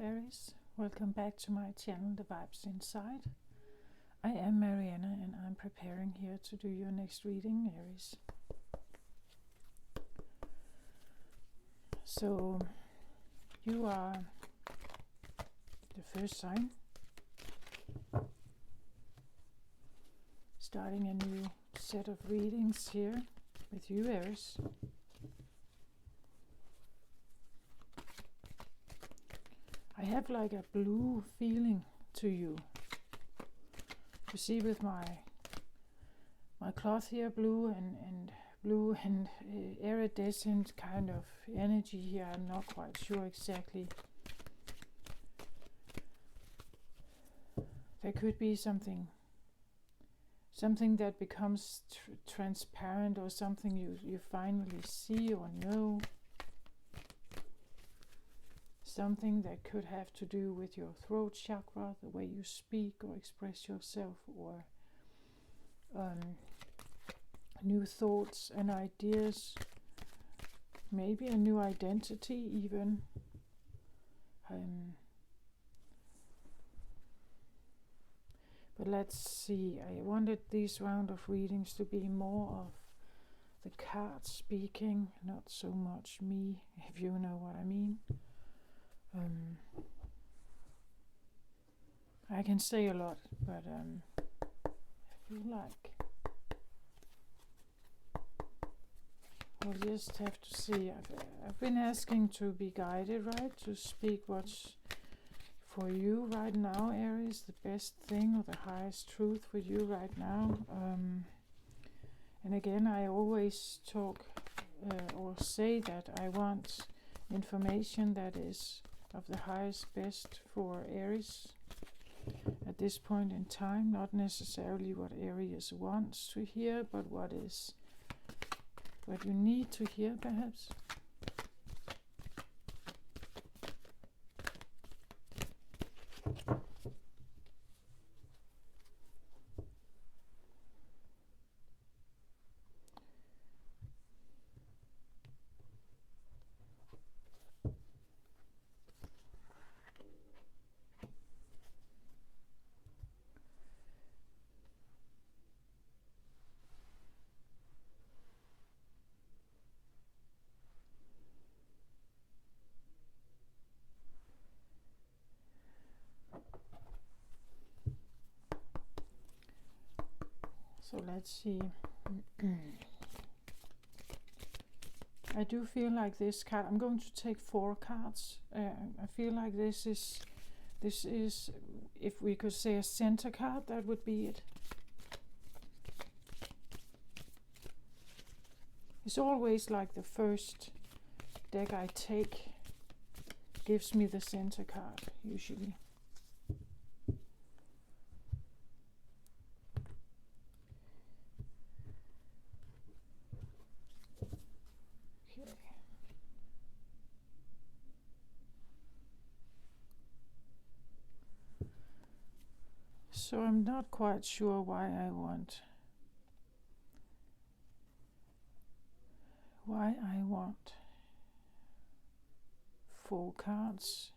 Aries, welcome back to my channel The Vibes Inside. I am Mariana and I'm preparing here to do your next reading, Aries. So you are the first sign, starting a new set of readings here with you, Aries. I have like a blue feeling to you. You see, with my cloth here, blue and iridescent kind of energy here. I'm not quite sure exactly. There could be something that becomes transparent, or something you finally see or know. Something that could have to do with your throat chakra, the way you speak or express yourself, or new thoughts and ideas, maybe a new identity even. But let's see, I wanted this round of readings to be more of the cards speaking, not so much me, if you know what I mean. I can say a lot, but I feel like we'll just have to see. I've been asking to be guided, right? To speak what's for you right now, Aries, the best thing or the highest truth for you right now. And again, I always talk or say that I want information that is of the highest best for Aries at this point in time, not necessarily what Aries wants to hear, but what you need to hear, perhaps. So let's see. I do feel like this card, I'm going to take 4 cards. I feel like this is, if we could say a center card, that would be it. It's always like the first deck I take gives me the center card, usually. So I'm not quite sure why I want 4 cards.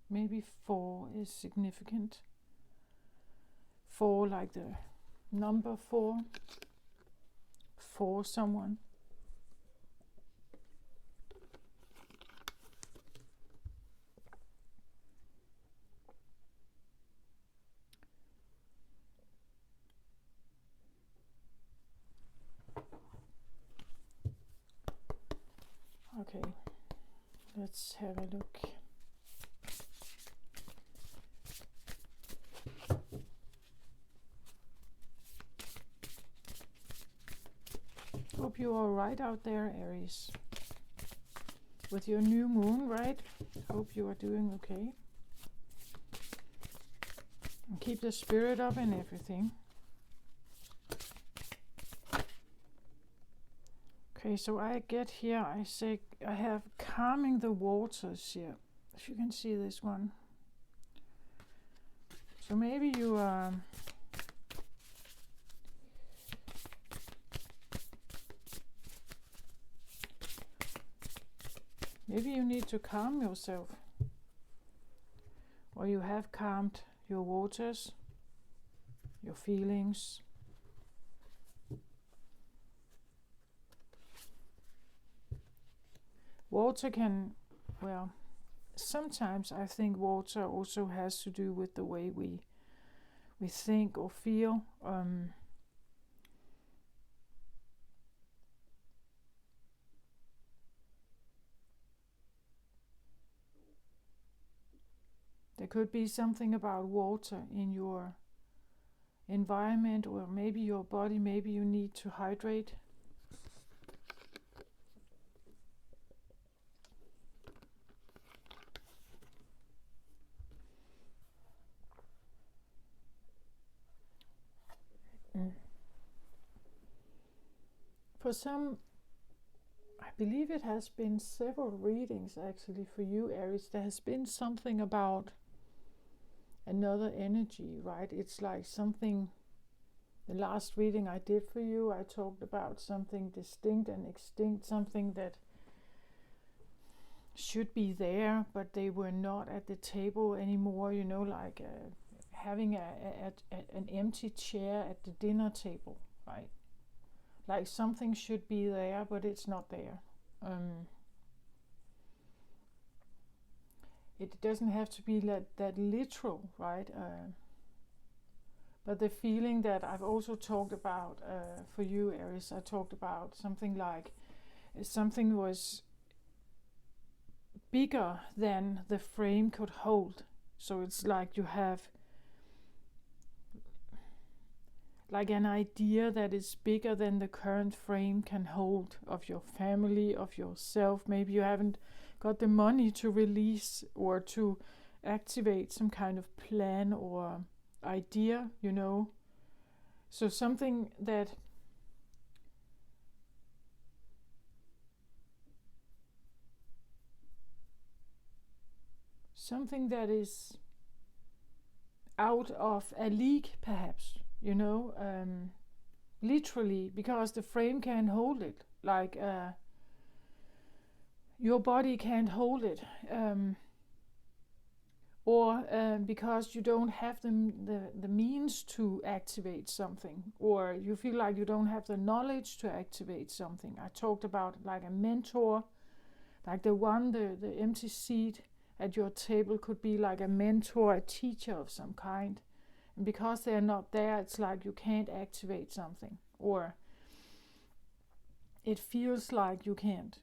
Maybe 4 is significant. 4 like the number 4 for someone. Okay, let's have a look. Hope you are right out there, Aries. With your new moon, right? Hope you are doing okay. And keep the spirit up and everything. Okay, so I get here, I say I have calming the waters here, if you can see this one. So maybe you need to calm yourself. or you have calmed your waters, your feelings. Water can, well, sometimes I think water also has to do with the way we think or feel. There could be something about water in your environment, or maybe your body, maybe you need to hydrate. For some, I believe it has been several readings actually for you, Aries. There has been something about another energy, right? It's like something, the last reading I did for you, I talked about something distinct and extinct, something that should be there, but they were not at the table anymore, you know, like having an empty chair at the dinner table, right? Like something should be there, but it's not there. It doesn't have to be that literal, right? But the feeling that I've also talked about for you, Aries, I talked about something like something was bigger than the frame could hold. So it's like you have like an idea that is bigger than the current frame can hold, of your family, of yourself. Maybe you haven't got the money to release or to activate some kind of plan or idea, you know. So something that is out of a league, perhaps, you know, literally, because the frame can't hold it, like your body can't hold it, or because you don't have the means to activate something, or you feel like you don't have the knowledge to activate something. I talked about like a mentor, like the empty seat at your table could be like a mentor, a teacher of some kind. And because they're not there, it's like you can't activate something, or it feels like you can't.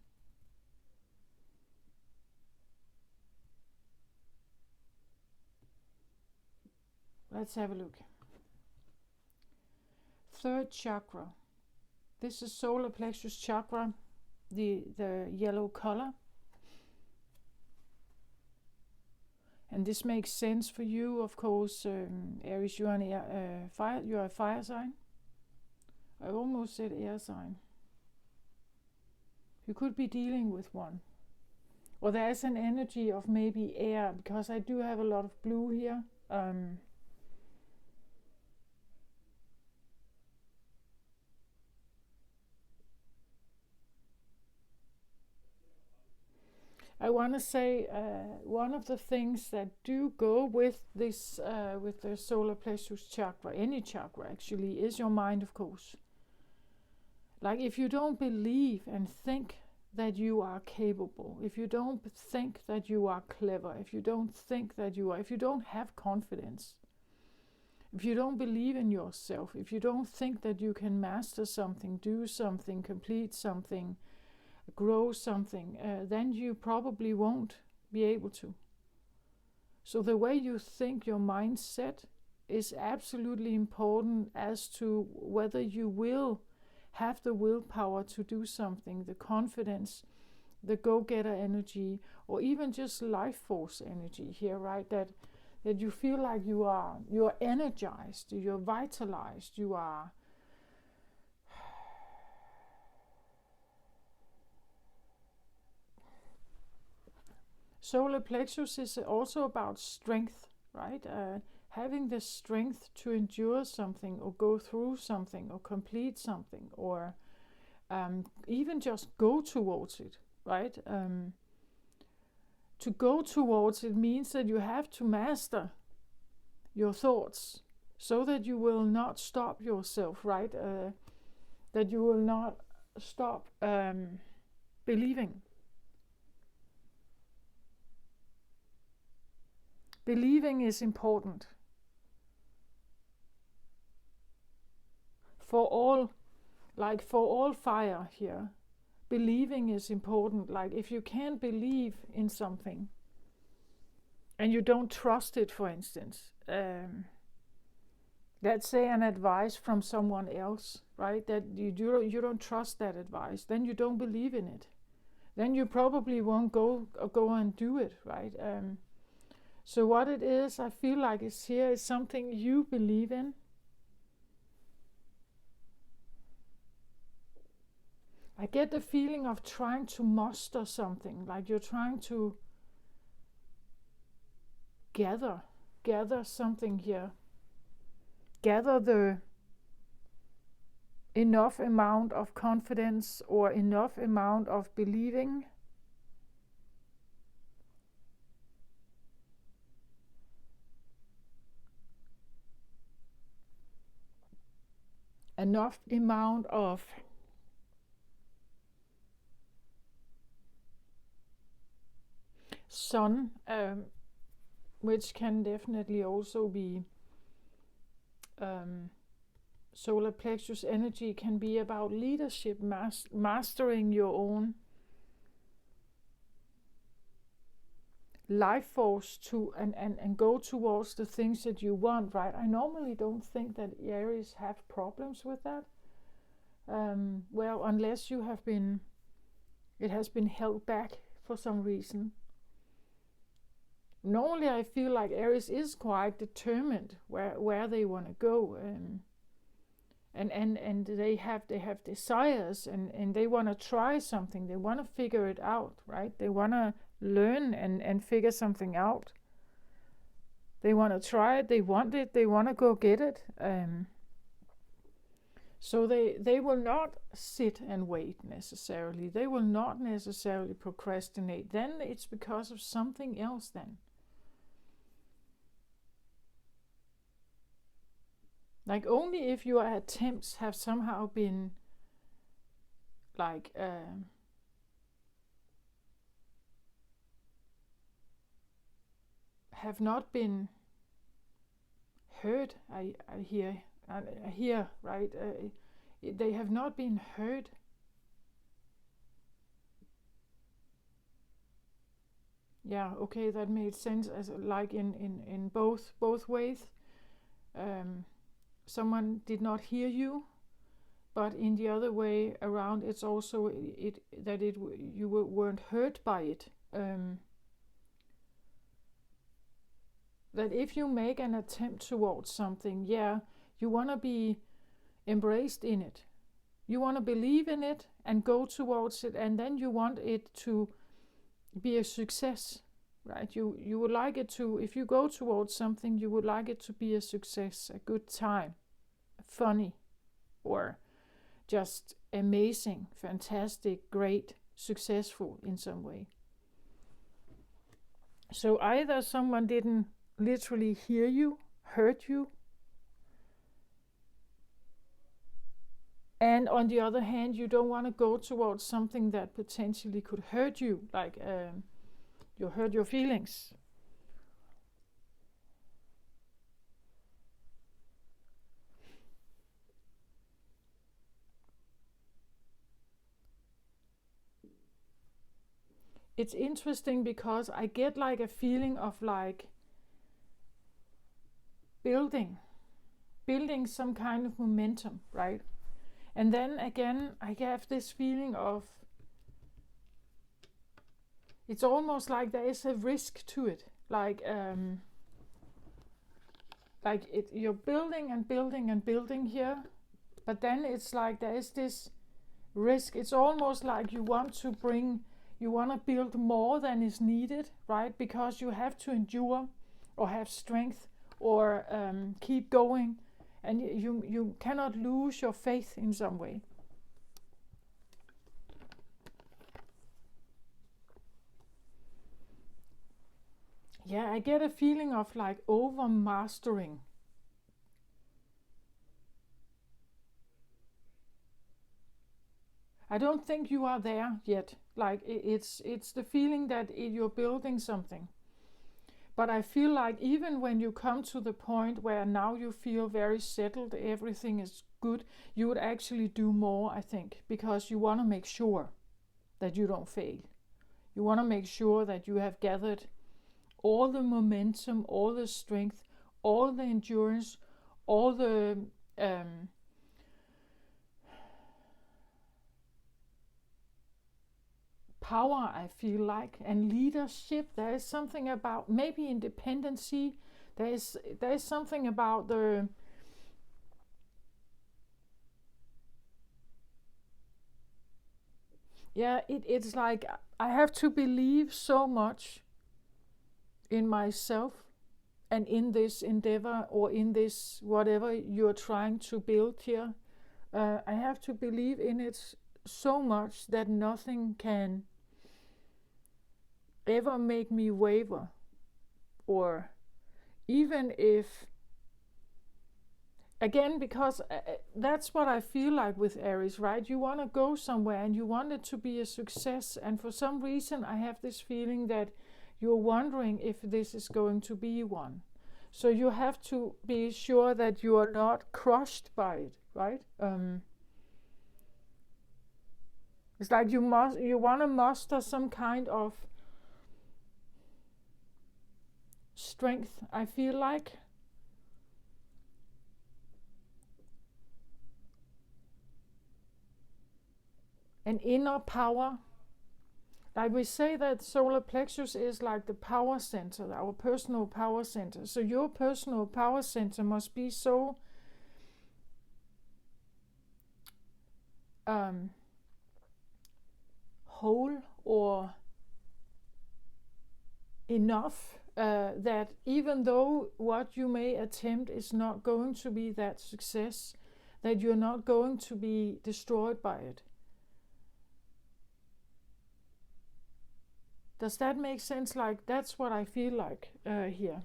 Let's have a look. Third chakra. This is solar plexus chakra, the yellow color. And this makes sense for you, of course, Aries. You are fire. You are a fire sign. I almost said air sign. You could be dealing with one, or there is an energy of maybe air, because I do have a lot of blue here. I want to say one of the things that do go with this, with the solar plexus chakra, any chakra actually, is your mind, of course. Like if you don't believe and think that you are capable, if you don't think that you are clever, if you don't think that you are, if you don't have confidence, if you don't believe in yourself, if you don't think that you can master something, do something, complete something, grow something, then you probably won't be able to. So the way you think, your mindset, is absolutely important as to whether you will have the willpower to do something, the confidence, the go-getter energy, or even just life force energy here, right? That you feel like you're energized, you're vitalized, you are solar plexus is also about strength, right? Having the strength to endure something, or go through something, or complete something, or even just go towards it, right? to go towards it means that you have to master your thoughts so that you will not stop yourself, right? That you will not stop believing. Believing is important for all fire here. Believing is important. Like if you can't believe in something and you don't trust it, for instance, let's say an advice from someone else, right? That you don't trust that advice, then you don't believe in it. Then you probably won't go and do it, right? So what it is, I feel like is here is something you believe in. I get the feeling of trying to muster something, like you're trying to gather something here. Gather the enough amount of confidence or enough amount of believing. Enough amount of sun, which can definitely also be solar plexus energy, can be about leadership, mastering your own life force to and go towards the things that you want, right? I normally don't think that Aries have problems with that. Well, unless it has been held back for some reason. Normally I feel like Aries is quite determined where they want to go, and they have desires, and they want to try something, they want to figure it out, right? They want to learn and figure something out. They want to try it, they want to go get it. So they will not sit and wait necessarily. They will not necessarily procrastinate. Then it's because of something else then. Like only if your attempts have somehow been like have not been heard. I hear, right? They have not been heard. Yeah, okay, that made sense. As like in both ways. Someone did not hear you, but in the other way around, it's also you weren't hurt by it. That if you make an attempt towards something, yeah, you want to be embraced in it. You want to believe in it and go towards it, and then you want it to be a success, right? You would like it to, if you go towards something, you would like it to be a success, a good time, funny, or just amazing, fantastic, great, successful in some way. So either someone didn't literally hear you, hurt you, and on the other hand, you don't want to go towards something that potentially could hurt you, like you hurt your feelings. It's interesting because I get like a feeling of like building some kind of momentum, right? And then again, I have this feeling of it's almost like there is a risk to it. Like you're building and building and building here, but then it's like there is this risk. It's almost like you want to build more than is needed, right? Because you have to endure or have strength or keep going, and you cannot lose your faith in some way. yeah, I get a feeling of like over mastering. I don't think you are there yet. Like it's the feeling that you're building something. But I feel like even when you come to the point where now you feel very settled, everything is good, you would actually do more, I think, because you want to make sure that you don't fail. You want to make sure that you have gathered all the momentum, all the strength, all the endurance, all the power, I feel like, and leadership. There is something about maybe independency. There is something about the yeah. It's like I have to believe so much in myself and in this endeavor or in this whatever you're trying to build here. I have to believe in it so much that nothing can ever make me waver, or even if again, because that's what I feel like with Aries, right? You want to go somewhere and you want it to be a success, and for some reason I have this feeling that you're wondering if this is going to be one. So you have to be sure that you are not crushed by it, right? It's like you want to muster some kind of strength, I feel like. An inner power. Like we say that solar plexus is like the power center, our personal power center. So your personal power center must be so um, whole or enough that even though what you may attempt is not going to be that success, that you're not going to be destroyed by it. Does that make sense? Like that's what I feel like here.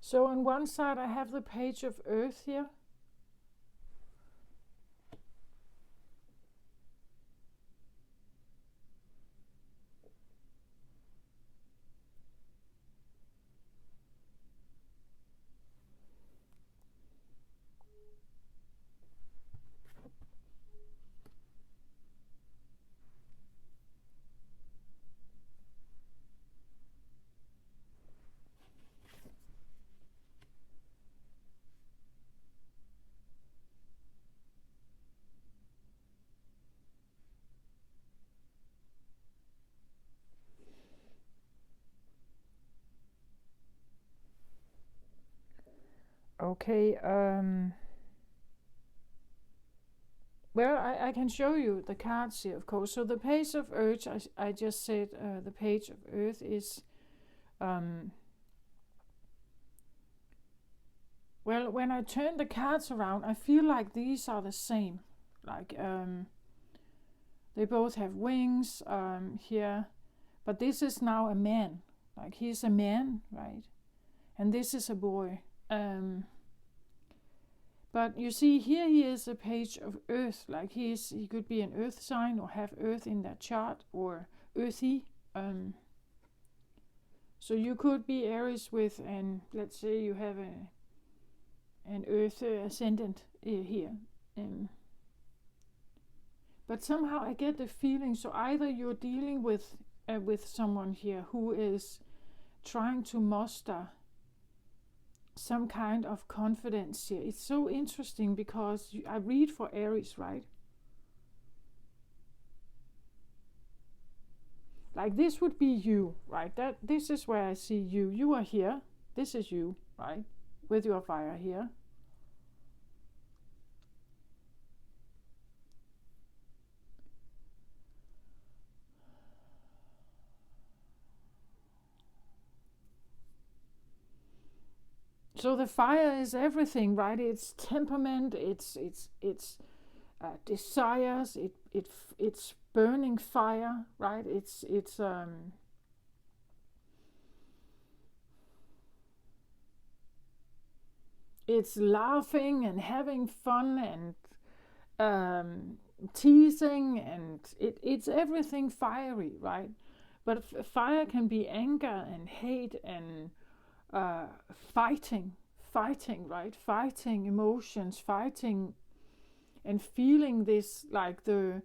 So on one side I have the page of Earth here. Okay, well, I can show you the cards here, of course. So the page of Earth, I just said the page of Earth is, well, when I turn the cards around, I feel like these are the same. Like, they both have wings here, but this is now a man. Like, he's a man, right? And this is a boy. But you see, here he is a page of Earth. Like he could be an Earth sign or have Earth in that chart or earthy. So you could be Aries with, and let's say you have an Earth ascendant here. But somehow I get the feeling. So either you're dealing with someone here who is trying to muster some kind of confidence here. It's so interesting because I read for Aries, right? Like this would be you, right? This is where I see you. You are here. This is you, right? With your fire here. So the fire is everything, right? It's temperament, it's desires, it's burning fire, right? It's laughing and having fun and teasing, and it's everything fiery, right? But fire can be anger and hate and fighting, right? Fighting emotions, fighting and feeling this, like the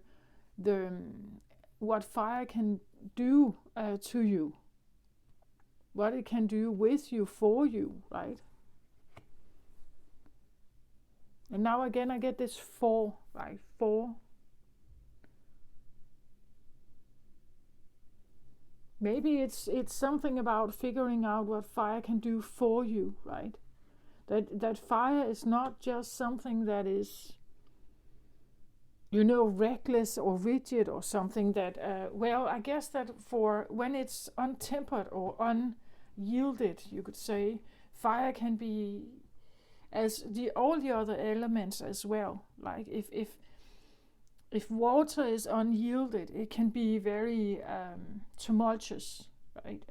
what fire can do to you, what it can do with you, for you, right? And now again I get this 4, right? 4. Maybe it's something about figuring out what fire can do for you, right? That fire is not just something that is, reckless or rigid or something that, well, I guess that for when it's untempered or unyielded, you could say, fire can be as all the other elements as well. Like if water is unyielded, it can be very tumultuous, right?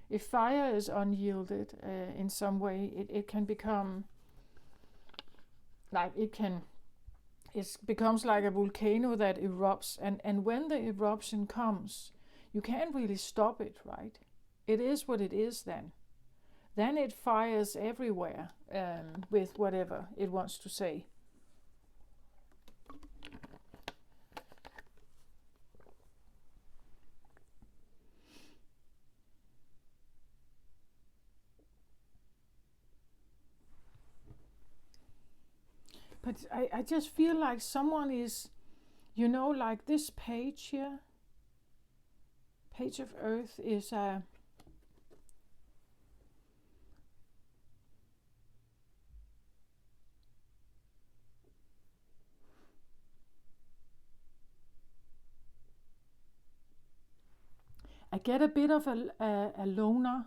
If fire is unyielded in some way, it can become like it becomes like a volcano that erupts, and when the eruption comes, you can't really stop it, right? It is what it is then. Then it fires everywhere with whatever it wants to say. But I just feel like someone is, like this page here, page of earth is a I get a bit of a loner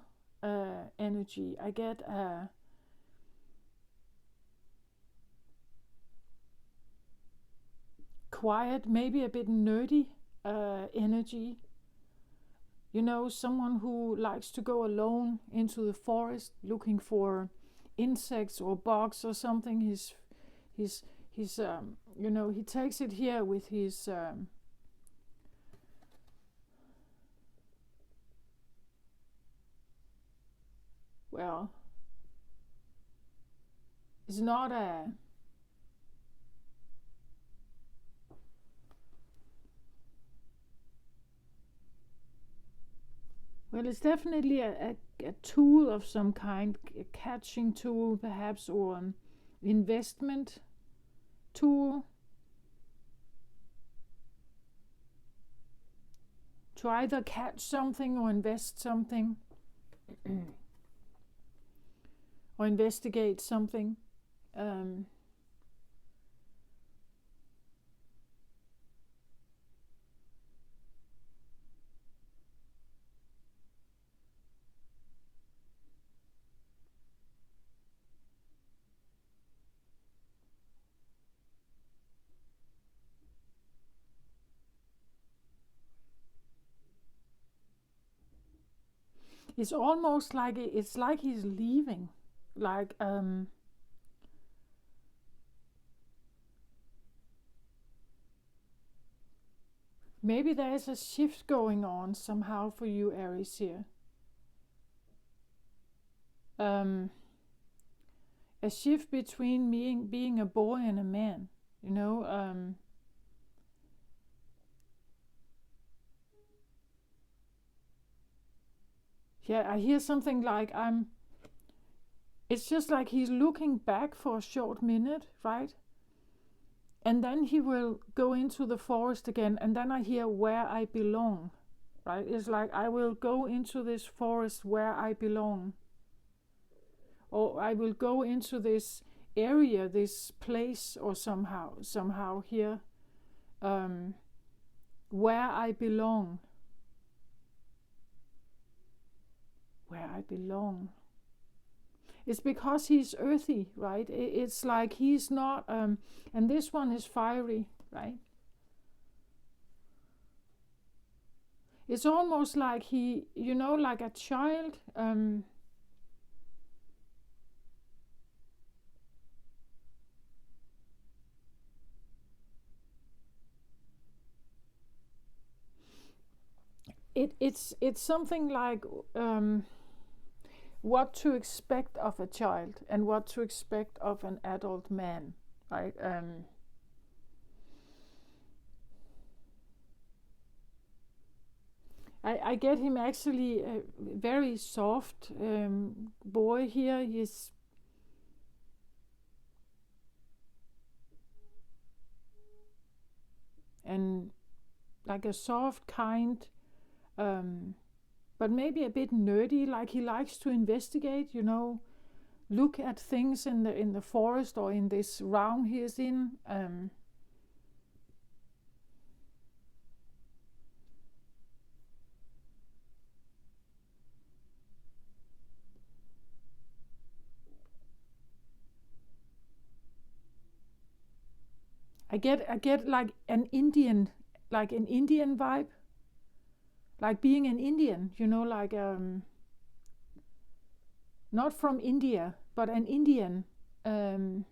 energy. I get a quiet, maybe a bit nerdy energy. Someone who likes to go alone into the forest looking for insects or bugs or something. He's he takes it here with his well, it's not a well, it's definitely a tool of some kind, a catching tool perhaps, or an investment tool. To either catch something or invest something or investigate something. It's almost like it's like he's leaving, like maybe there is a shift going on somehow for you, Aries, here. A shift between being a boy and a man, yeah, I hear something like it's just like he's looking back for a short minute, right? And then he will go into the forest again, and then I hear where I belong, right? It's like I will go into this forest where I belong. Or I will go into this area, this place, or somehow here, where I belong. Where I belong. it's because he's earthy, right? It's like he's not, and this one is fiery, right? It's almost like he, like a child. It's something like what to expect of a child and what to expect of an adult man, right? I get him actually a very soft boy here. He's and like a soft, kind, but maybe a bit nerdy. Like he likes to investigate, look at things in the forest or in this realm he is in. I get like an Indian vibe, like being an Indian, like not from India, but an Indian. Um,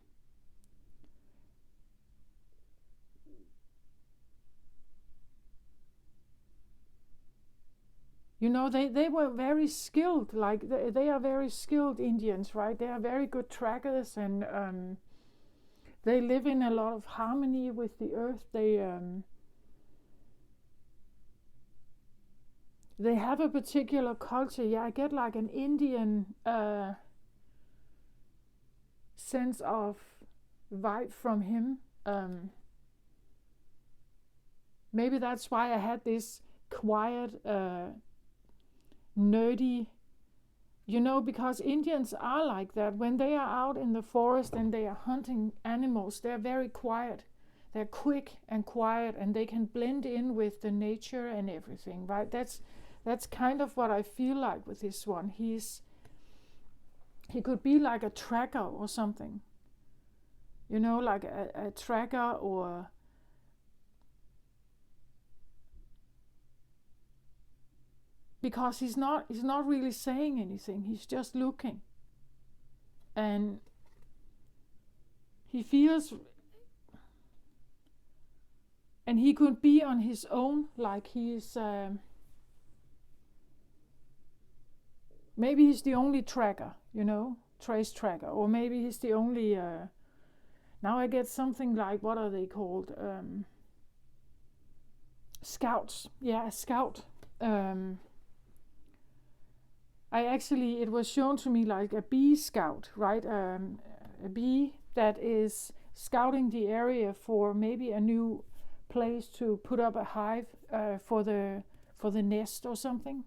they were very skilled, like they are very skilled Indians, right? They are very good trackers, and they live in a lot of harmony with the earth. They have a particular culture. Yeah, I get like an Indian sense of vibe from him. Maybe that's why I had this quiet, nerdy, because Indians are like that. When they are out in the forest and they are hunting animals, they're very quiet. They're quick and quiet, and they can blend in with the nature and everything, right? That's kind of what I feel like with this one. He could be like a tracker or something, like a tracker, or because he's not really saying anything. He's just looking, and he feels, and he could be on his own, like he's maybe he's the only tracker, trace tracker, or maybe he's the only now I get something like, what are they called, scouts. Yeah, a scout. It was shown to me like a bee scout, right? A bee that is scouting the area for maybe a new place to put up a hive for the nest or something.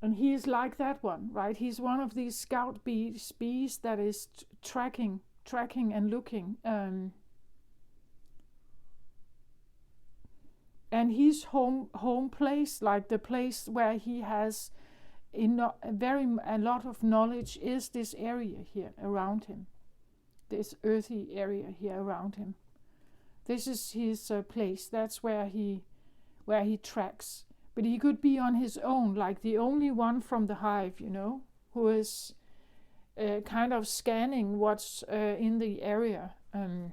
And he's like that one, right? He's one of these scout bees that is tracking and looking. And his home place, like the place where he has a lot of knowledge, is this area here around him, this earthy area here around him. This is his place. That's where he tracks. But he could be on his own, like the only one from the hive, who is kind of scanning what's in the area, and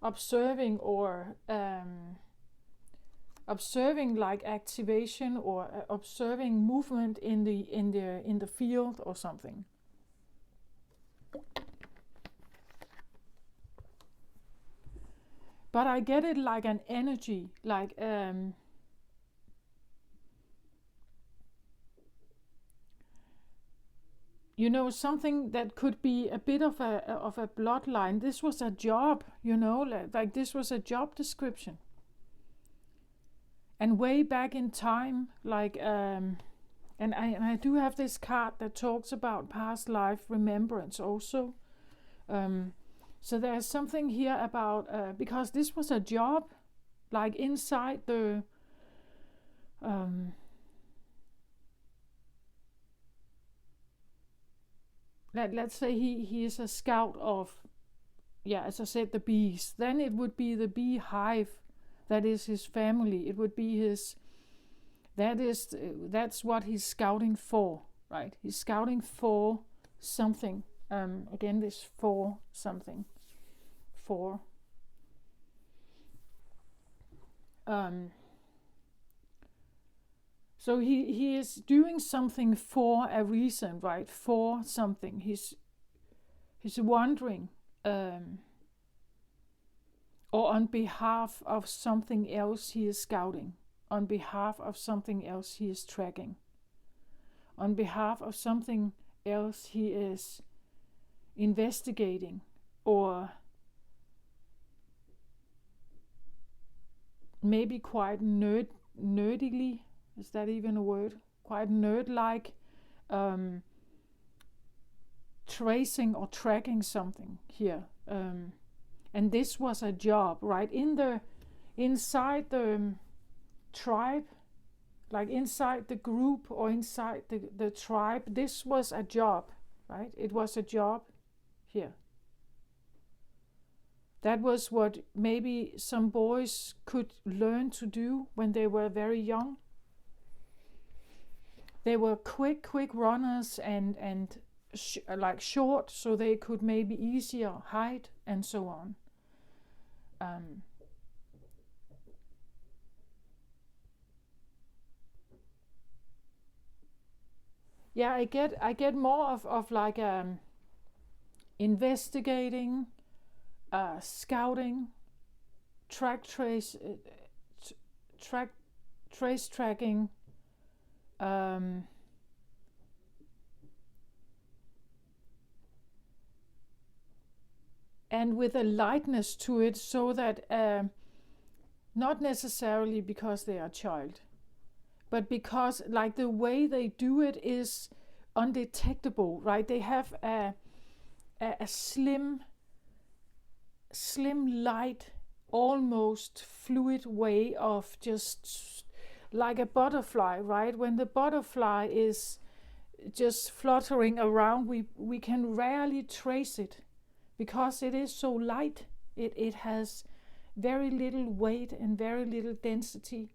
observing, or observing like activation, or observing movement in the field or something. But I get it like an energy, like something that could be a bit of a bloodline. This was a job, like this was a job description. And way back in time, like and I do have this card that talks about past life remembrance also. So there's something here about because this was a job, like inside the let's say he is a scout of, yeah, as I said, the bees. Then it would be the beehive that is his family. It would be his, that's what he's scouting for, right? He's scouting for something. Again, this for something. For. So he is doing something for a reason, right? For something. He's wondering, or on behalf of something else he is scouting, on behalf of something else he is tracking, on behalf of something else he is investigating, or maybe quite nerdily, is that even a word? Quite nerd-like, tracing or tracking something here. And this was a job, right? Inside the tribe, like inside the group or inside the tribe, this was a job, right? It was a job here. That was what maybe some boys could learn to do when they were very young. They were quick runners and like short, so they could maybe easier hide and so on. Yeah, I get more of like investigating, scouting, trace tracking, and with a lightness to it, so that not necessarily because they are a child, but because like the way they do it is undetectable, right? They have a slim, light, almost fluid way of just like a butterfly, right? When the butterfly is just fluttering around, we can rarely trace it because it is so light. It has very little weight and very little density.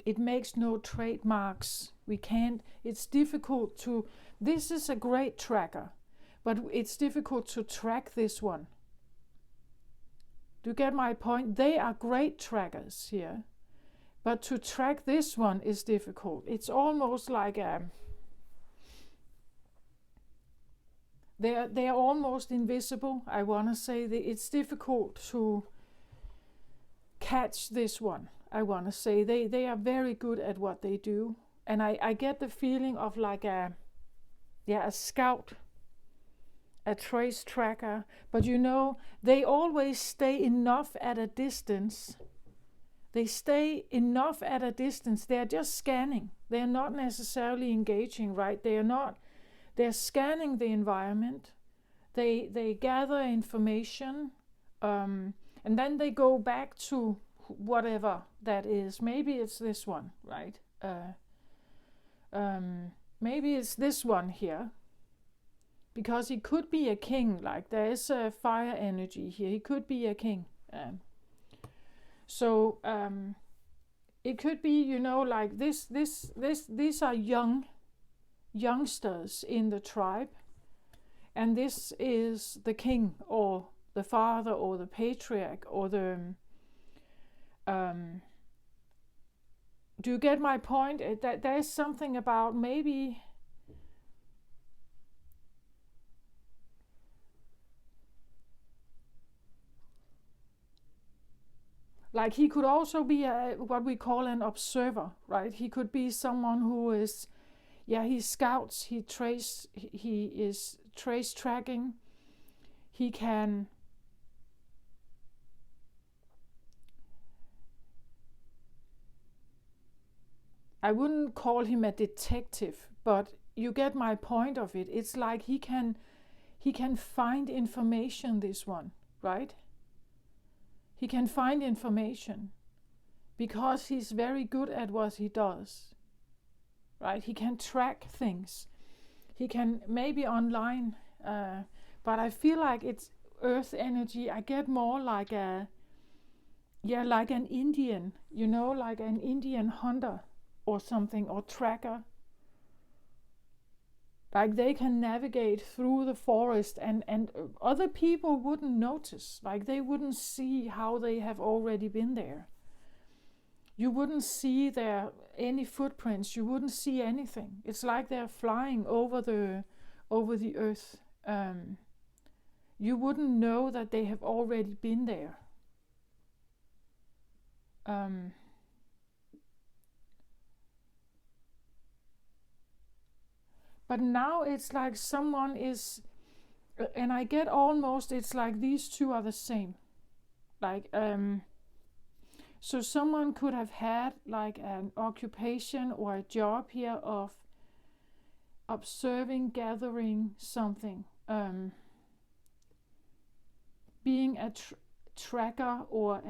It makes no trademarks. We can't, it's difficult to, this is a great tracker, but it's difficult to track this one. Do you get my point? They are great trackers here, but to track this one is difficult. It's almost like they are almost invisible. I want to say that it's difficult to catch this one. I want to say they are very good at what they do, and I get the feeling of like a scout, a trace tracker, but you know, they always stay enough at a distance. They stay enough at a distance. They're just scanning. They're not necessarily engaging, right? They're scanning the environment. They gather information, and then they go back to whatever that is. Maybe it's this one, right? Maybe it's this one here, because he could be a king. Like there is a fire energy here. He could be a king. So it could be, you know, like this. These are youngsters in the tribe, and this is the king or the father or the patriarch or the. Do you get my point? That there's something about maybe. Like he could also be what we call an observer, right? He could be someone who is, he scouts, he is trace tracking. He can I wouldn't call him a detective, but you get my point of it. It's like he can find information, this one, right? He can find information because he's very good at what he does, right? He can track things. He can maybe online, but I feel like it's earth energy. I get more like like an Indian, like an Indian hunter or something, or tracker. Like they can navigate through the forest, and other people wouldn't notice. Like they wouldn't see how they have already been there. You wouldn't see any footprints. You wouldn't see anything. It's like they're flying over the earth. You wouldn't know that they have already been there. But now it's like someone is, and I get almost, it's like these two are the same. Like, so someone could have had like an occupation or a job here of observing, gathering something, being a tracker or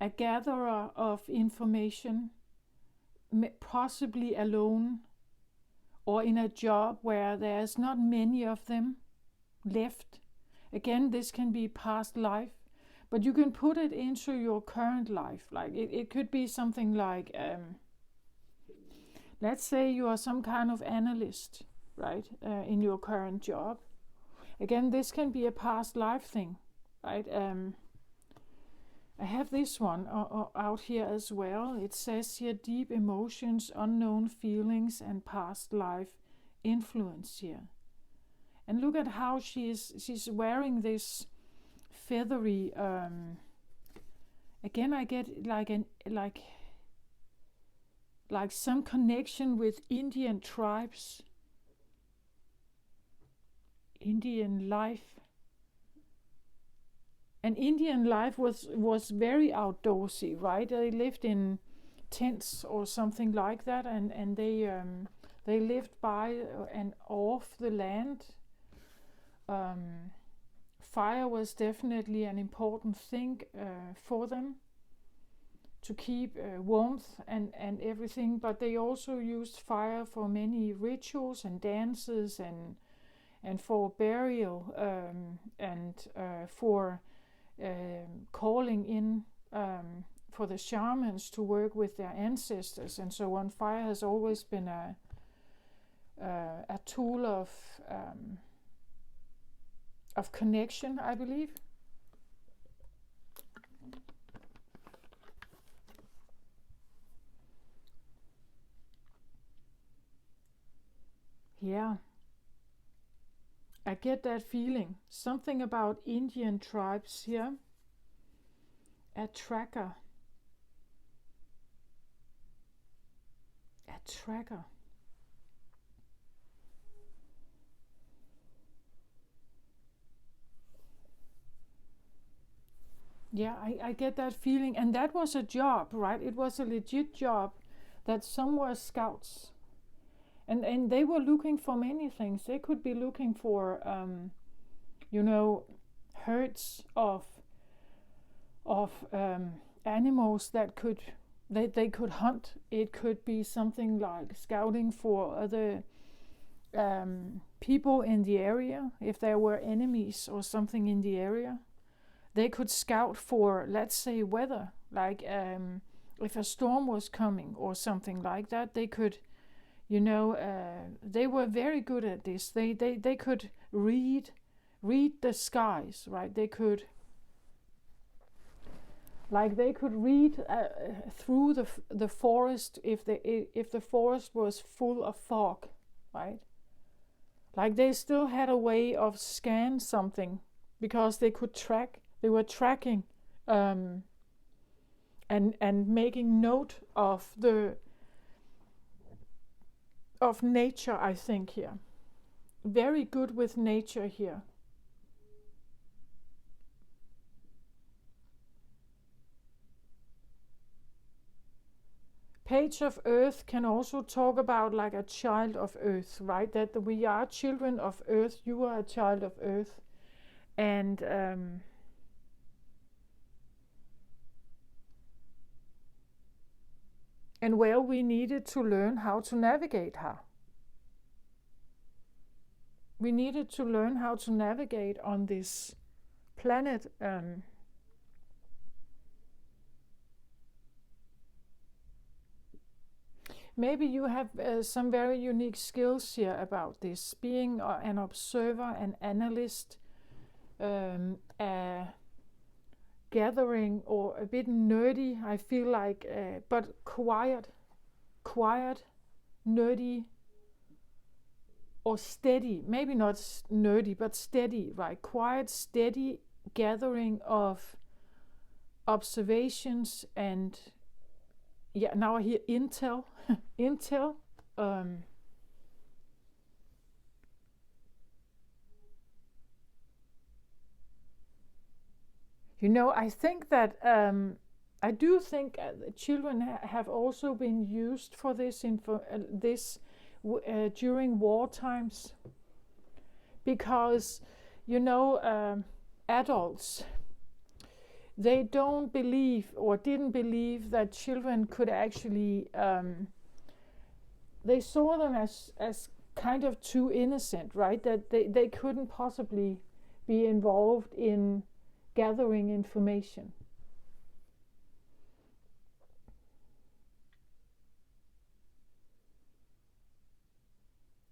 a gatherer of information, possibly alone, or in a job where there's not many of them left. Again, this can be past life, but you can put it into your current life. Like it could be something like, let's say you are some kind of analyst, right, in your current job. Again, this can be a past life thing, right? I have this one out here as well. It says here, deep emotions, unknown feelings, and past life influence here. And look at how she's wearing this feathery. Again, I get like some connection with Indian tribes, Indian life. And Indian life was very outdoorsy, right? They lived in tents or something like that, and they lived by and off the land. Fire was definitely an important thing for them to keep warmth and everything, but they also used fire for many rituals and dances and for burial, and for calling in for the shamans to work with their ancestors and so on. Fire has always been a tool of connection, I believe. Yeah, I get that feeling. Something about Indian tribes here. A tracker. A tracker. Yeah, I get that feeling. And that was a job, right? It was a legit job that some were scouts. And they were looking for many things. They could be looking for, herds of animals that they could hunt. It could be something like scouting for other people in the area, if there were enemies or something in the area. They could scout for, let's say, weather, like if a storm was coming or something like that. They could, they were very good at this. They could read the skies, right? They could read through the forest if the forest was full of fog, right? Like they still had a way of scan something because they could track. They were tracking and making note of nature, I think, here. Very good with nature here. Page of Earth can also talk about like a child of Earth, right? That we are children of Earth. You are a child of Earth. And we needed to learn how to navigate her. we needed to learn how to navigate on this planet. Maybe you have some very unique skills here about this, being an observer, an analyst, a gathering, or a bit nerdy, I feel like, but quiet, nerdy, or steady. Maybe not nerdy, but steady, right? Quiet, steady gathering of observations and, yeah, now I hear intel. Intel. I think that I do think children have also been used for this during war times, because adults, they don't believe or didn't believe that children could actually. They saw them as kind of too innocent, right? That they couldn't possibly be involved in gathering information.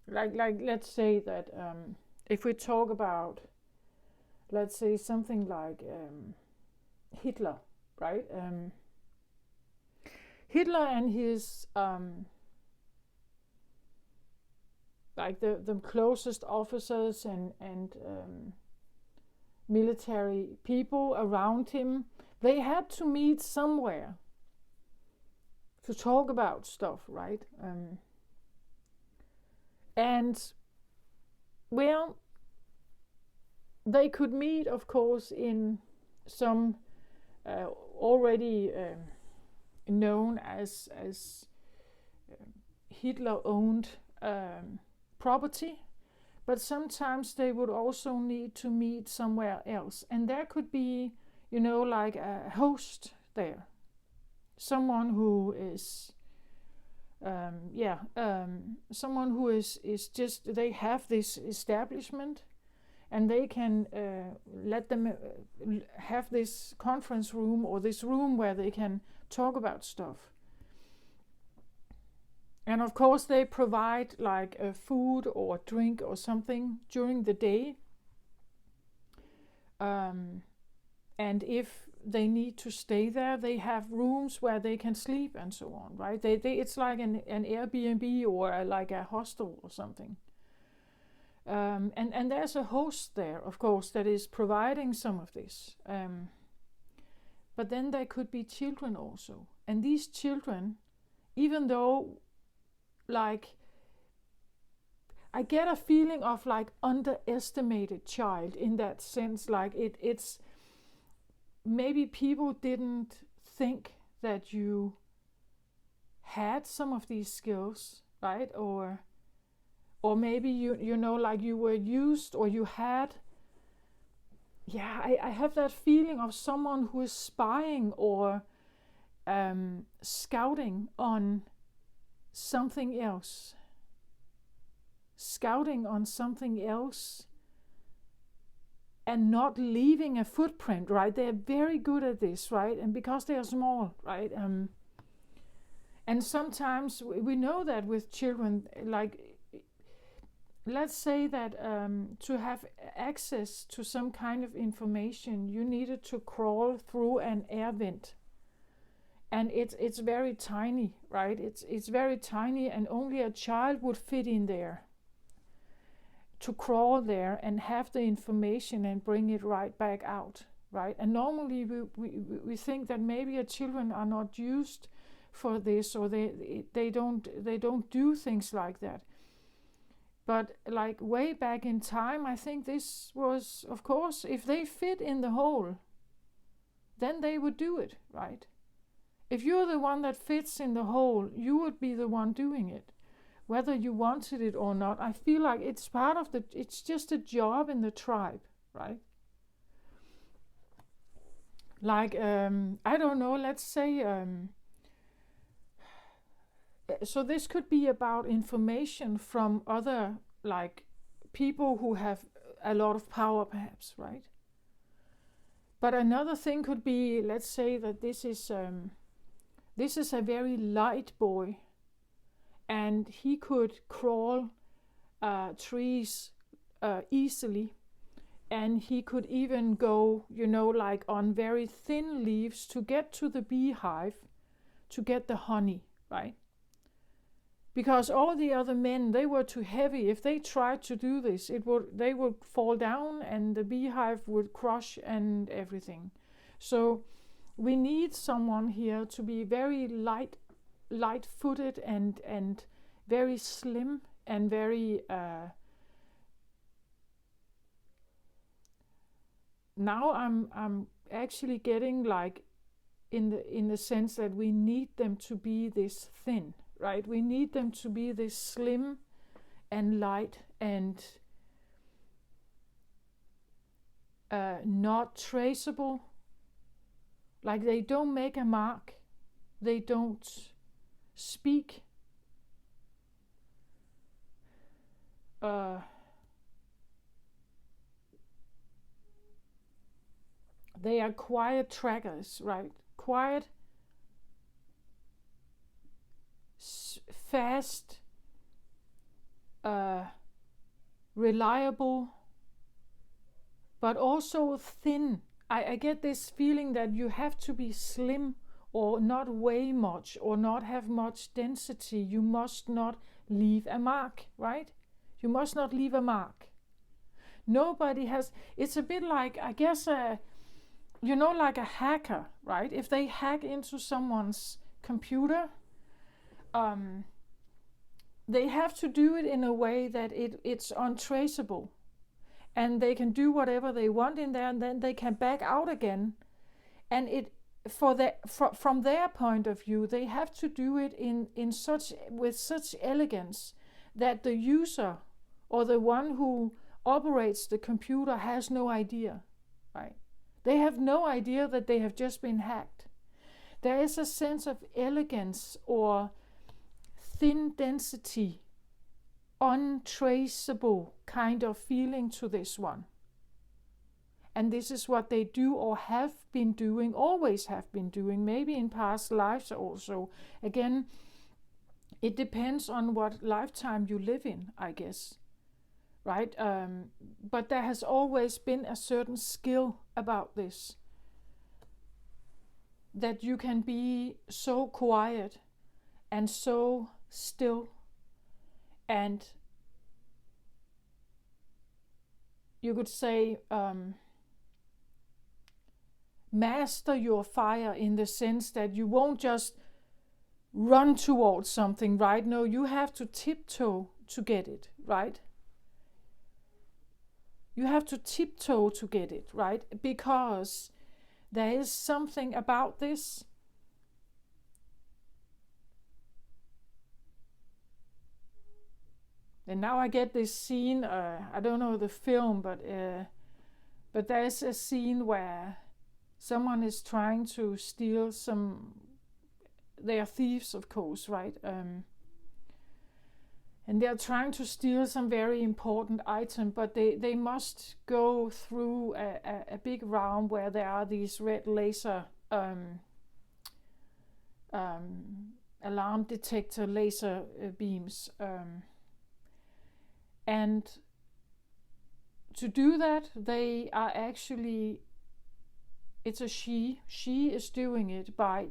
Like let's say that if we talk about, let's say, something like Hitler, right? Hitler and his like the closest officers and military people around him, they had to meet somewhere to talk about stuff, right? And, well, they could meet, of course, in some already known as Hitler-owned property, but sometimes they would also need to meet somewhere else, and there could be, like a host there, someone who is, someone who is just, they have this establishment, and they can let them have this conference room or this room where they can talk about stuff. And of course they provide like food or drink or something during the day. And if they need to stay there, they have rooms where they can sleep and so on, right? It's like an Airbnb or like a hostel or something. And there's a host there, of course, that is providing some of this. But then there could be children also. And these children, even though, like, I get a feeling of like underestimated child in that sense, like it's maybe people didn't think that you had some of these skills, right? Or maybe like you were used, or you had, I have that feeling of someone who is spying or scouting on something else. Scouting on something else and not leaving a footprint, right? They're very good at this, right? And because they are small, right? And sometimes we know that with children, like, let's say that to have access to some kind of information, you needed to crawl through an air vent. And it's very tiny, right? It's very tiny, and only a child would fit in there, to crawl there and have the information and bring it right back out, right? And normally we think that maybe children are not used for this, or they don't do things like that. But like way back in time, I think this was, of course, if they fit in the hole, then they would do it, right? If you're the one that fits in the hole, you would be the one doing it, whether you wanted it or not. I feel like it's part of it's just a job in the tribe, right? Like, I don't know, let's say, so this could be about information from other, like, people who have a lot of power, perhaps, right? But another thing could be, let's say that this is a very light boy, and he could crawl trees easily, and he could even go, like on very thin leaves to get to the beehive, to get the honey, right? Because all the other men, they were too heavy. If they tried to do this, they would fall down, and the beehive would crush and everything. So we need someone here to be very light-footed and very slim and very. Now I'm actually getting like in the sense that we need them to be this thin, right? We need them to be this slim and light and not traceable. Like they don't make a mark, they don't speak. They are quiet trackers, right? Quiet, fast, reliable, but also thin. I get this feeling that you have to be slim or not weigh much or not have much density. You must not leave a mark, right? You must not leave a mark. Nobody has. It's a bit like, I guess, like a hacker, right? If they hack into someone's computer, they have to do it in a way that it's untraceable, and they can do whatever they want in there, and then they can back out again. And from their point of view, they have to do it with such elegance that the user or the one who operates the computer has no idea, right? They have no idea that they have just been hacked. There is a sense of elegance or thin density, untraceable kind of feeling to this one. And this is what they do or have been doing, always have been doing, maybe in past lives also. Again, it depends on what lifetime you live in, I guess. Right? But there has always been a certain skill about this. That you can be so quiet and so still, and you could say master your fire in the sense that you won't just run towards something, right? No, you have to tiptoe to get it, right? You have to tiptoe to get it, right? Because there is something about this and now I get this scene, I don't know the film, but there's a scene where someone is trying to steal they are thieves, of course, right? And they're trying to steal some very important item, but they must go through a big round where there are these red laser alarm detector laser beams. And to do that, they are actually, it's a she is doing it by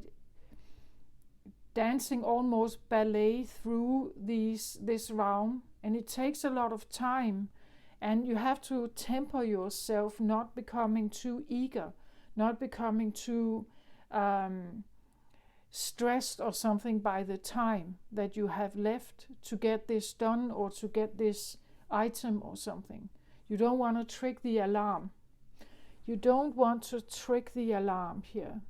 dancing almost ballet through this realm, and it takes a lot of time, and you have to temper yourself, not becoming too eager, not becoming too stressed or something by the time that you have left to get this done or to get this item or something. You don't want to trick the alarm. You don't want to trick the alarm here.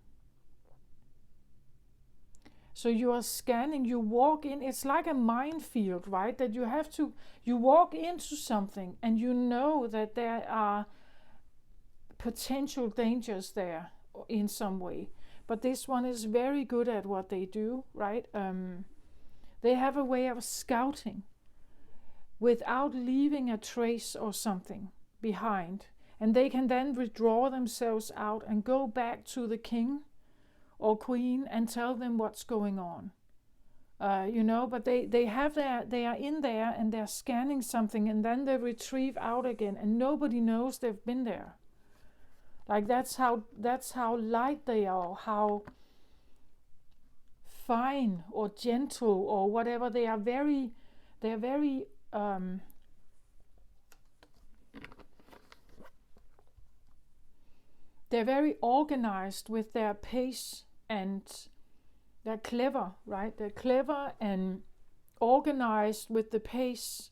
So you are scanning, you walk in, it's like a minefield, right? That you walk into something and you know that there are potential dangers there in some way. But this one is very good at what they do, right? They have a way of scouting without leaving a trace or something behind. And they can then withdraw themselves out and go back to the king or queen and tell them what's going on. But they are in there and they're scanning something, and then they retrieve out again and nobody knows they've been there. Like that's how light they are, how fine or gentle or whatever. They're very organized with their pace, and they're clever, right? They're clever and organized with the pace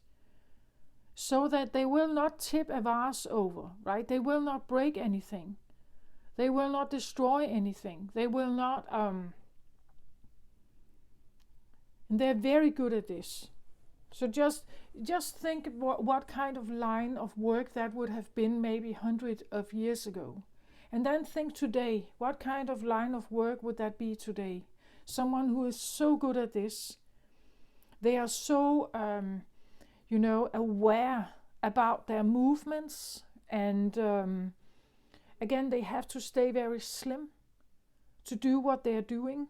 so that they will not tip a vase over, right? They will not break anything. They will not destroy anything. They will not... they're very good at this. So just think what kind of line of work that would have been maybe hundreds of years ago. And then think today, what kind of line of work would that be today? Someone who is so good at this. They are so, aware about their movements. And again, they have to stay very slim to do what they're doing.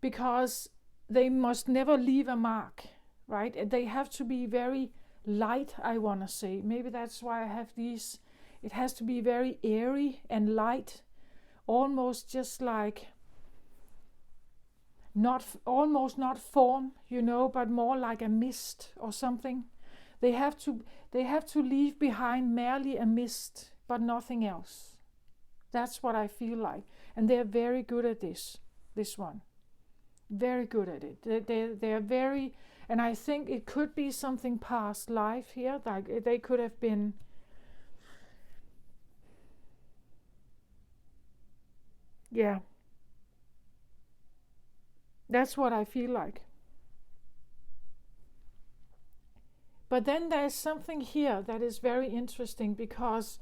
Because they must never leave a mark, right? They have to be very light, I want to say. Maybe that's why I have these. It has to be very airy and light, almost just like almost not form, but more like a mist or something. They have to leave behind merely a mist, but nothing else. That's what I feel like, and they're very good at this one. Very good at it. They're very, and I think it could be something past life here. Like they could have been. Yeah. That's what I feel like. But then there's something here that is very interesting, because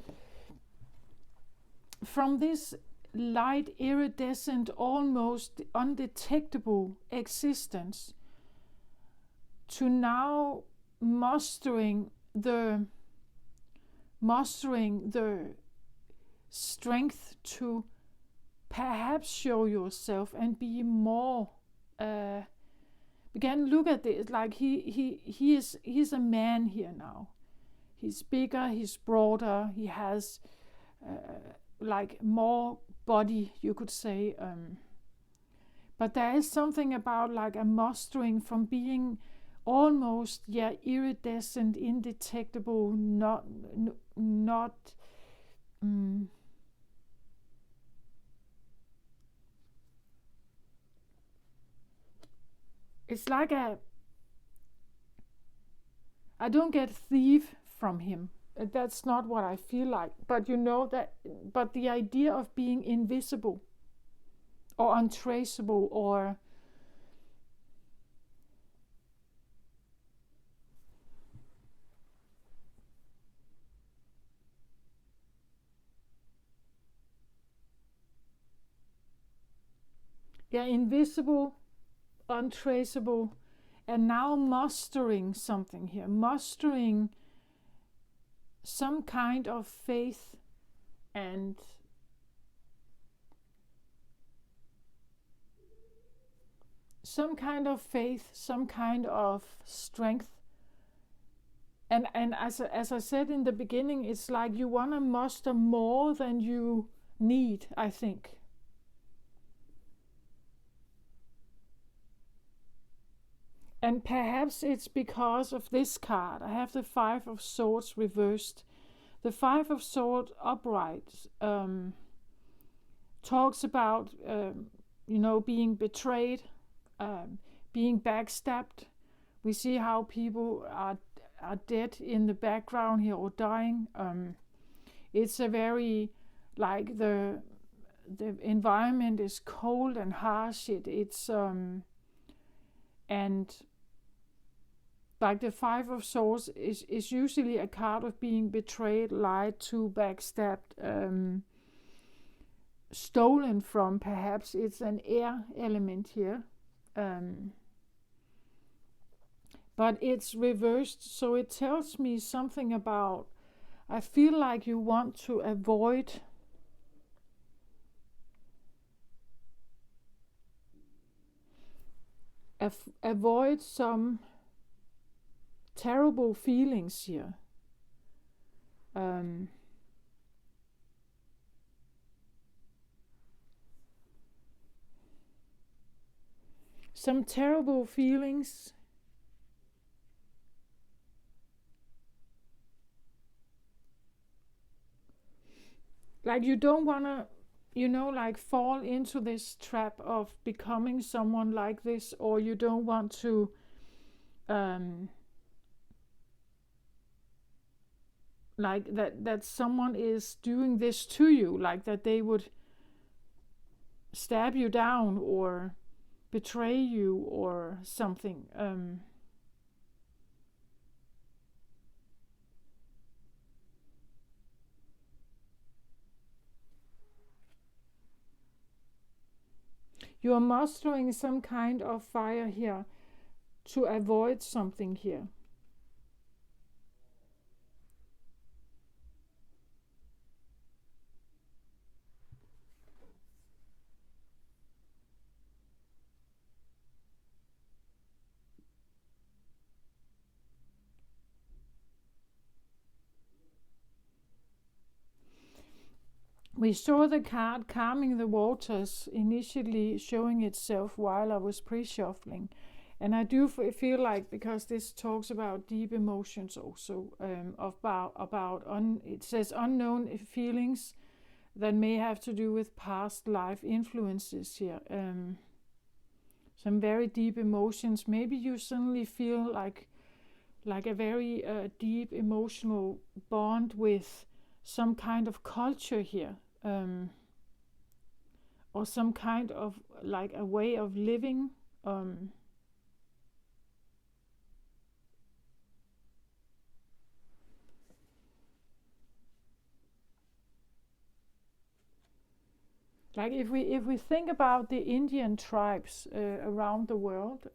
from this light, iridescent, almost undetectable existence to now mastering the strength to perhaps show yourself and be more. Again, look at this. Like he's a man here now. He's bigger. He's broader. He has like more body, you could say. But there is something about like a mastering from being almost iridescent, indetectable, not. It's like I don't get thief from him. That's not what I feel like. But but the idea of being invisible or untraceable or invisible, untraceable, and now mastering something here, mastering some kind of faith and some kind of strength. And as I said in the beginning, it's like you want to muster more than you need, I think. And perhaps it's because of this card. I have the Five of Swords reversed. The Five of Swords upright talks about, being betrayed, being backstabbed. We see how people are dead in the background here or dying. It's a very, like the environment is cold and harsh. It's and like the Five of Swords is usually a card of being betrayed, lied to, backstabbed, stolen from. Perhaps it's an air element here. but it's reversed, so it tells me something about, I feel like you want to avoid some terrible feelings here. Um, some terrible feelings, like you don't want to, like fall into this trap of becoming someone like this, or you don't want to um, like that someone is doing this to you, like that they would stab you down or betray you or something. You are mastering some kind of fire here to avoid something here. We saw the card calming the waters initially showing itself while I was pre-shuffling. And I do feel like, because this talks about deep emotions also, it says unknown feelings that may have to do with past life influences here. Some very deep emotions. Maybe you suddenly feel like a very deep emotional bond with some kind of culture here, or some kind of like a way of living. Like if we think about the Indian tribes around the world,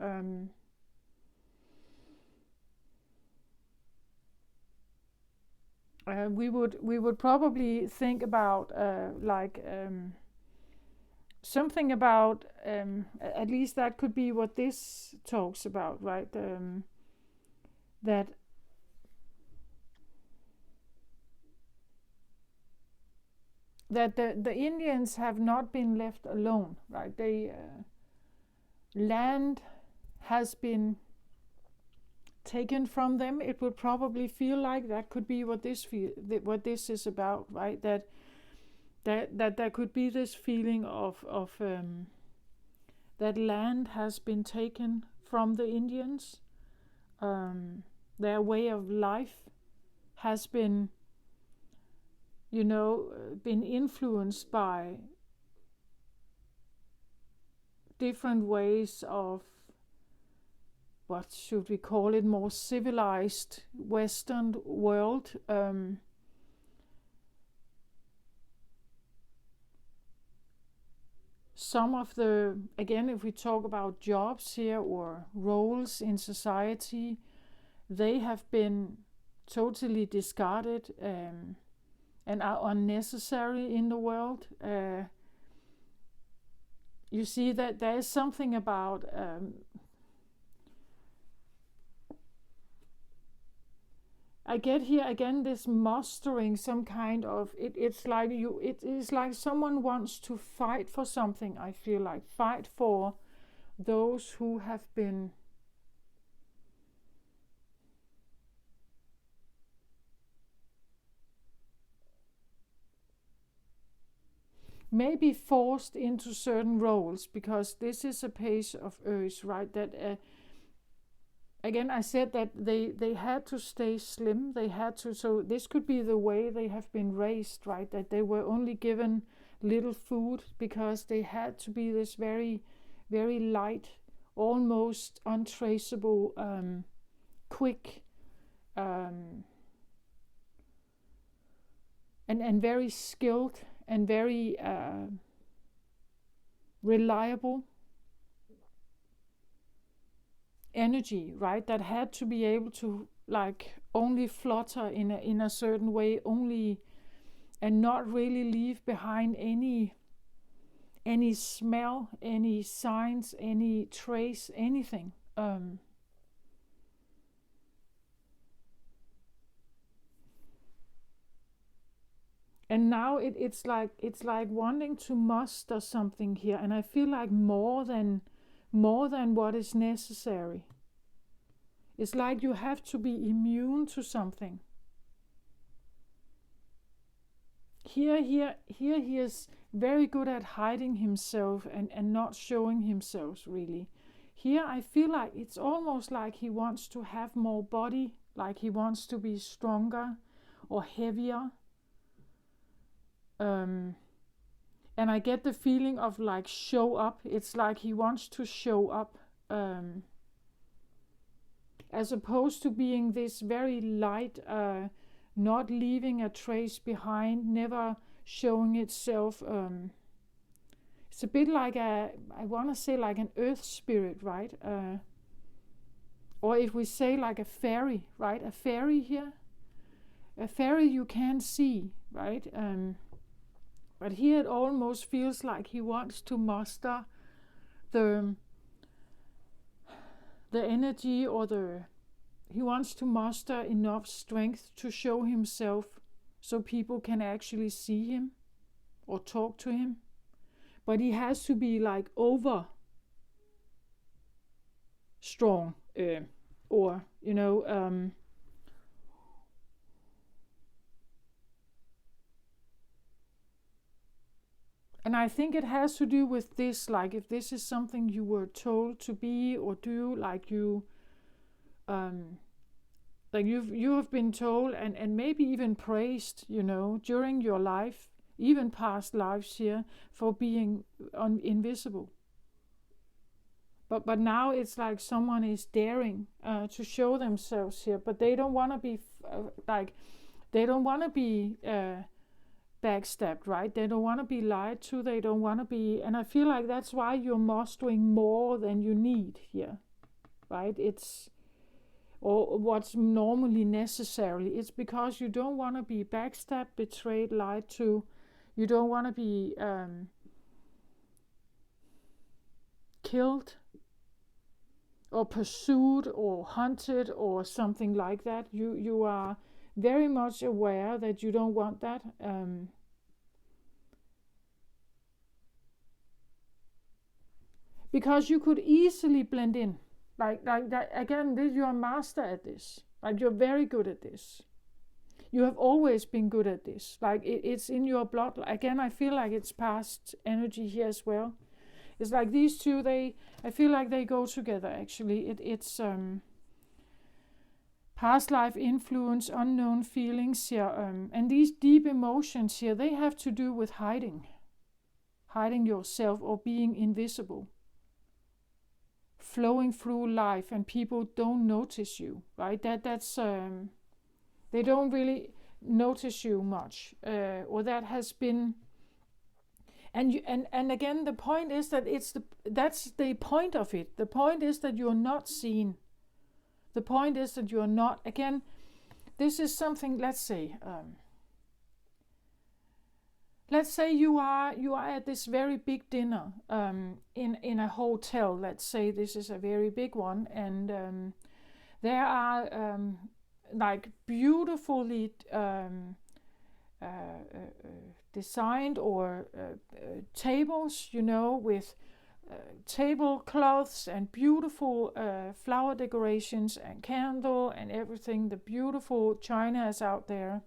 we would probably think about something about, at least that could be what this talks about, right? That the Indians have not been left alone, right? They land has been taken from them. It would probably feel like that could be what this is about, right? That there could be this feeling of that land has been taken from the Indians. Their way of life has been, been influenced by different ways of, what should we call it, more civilized Western world. Some of the, again, if we talk about jobs here or roles in society, they have been totally discarded and are unnecessary in the world. You see that there is something about I get here again this mastering some kind of it is like someone wants to fight for something. I feel like fight for those who have been maybe forced into certain roles, because this is a page of Earth, right? That again, I said that they had to stay slim. They had to, so this could be the way they have been raised, right? That they were only given little food because they had to be this very, very light, almost untraceable, quick, and very skilled and very reliable energy, right? That had to be able to like only flutter in a certain way, only, and not really leave behind any smell, any signs, any trace, anything. And now it's like wanting to muster something here, and I feel like more than what is necessary. It's like you have to be immune to something. Here he is very good at hiding himself and not showing himself really. Here I feel like it's almost like he wants to have more body, like he wants to be stronger or heavier. And I get the feeling of like show up. It's like he wants to show up, as opposed to being this very light, not leaving a trace behind, never showing itself. It's a bit like I want to say like an earth spirit, right? Or if we say like a fairy, right? A fairy here. A fairy you can't see, right? But here it almost feels like he wants to muster the energy, or he wants to muster enough strength to show himself so people can actually see him or talk to him. But he has to be like over strong, or and I think it has to do with this, like if this is something you were told to be or do, like you have been told and maybe even praised, during your life, even past lives here, for being invisible. But now it's like someone is daring to show themselves here, but they don't want to be backstabbed, right? They don't want to be lied to. They don't want to be, and I feel like that's why you're mastering more than you need here, right? Or what's normally necessary. It's because you don't want to be backstabbed, betrayed, lied to. You don't want to be killed or pursued or hunted or something like that. You are very much aware that you don't want that. Because you could easily blend in. Like that again, you're a master at this. Like you're very good at this. You have always been good at this. Like it's in your blood. Again, I feel like it's past energy here as well. It's like these two, I feel like they go together actually. It's past life influence, unknown feelings here, and these deep emotions here, they have to do with hiding yourself or being invisible, flowing through life, and people don't notice you, right? That's they don't really notice you much, or that has been. And again, the point is that that's the point of it. The point is that you're not seen. The point is that you're not. Again, this is something. Let's say you are at this very big dinner in a hotel. Let's say this is a very big one, and there are like beautifully designed or tables, with tablecloths and beautiful flower decorations and candle and everything. The beautiful china is out there,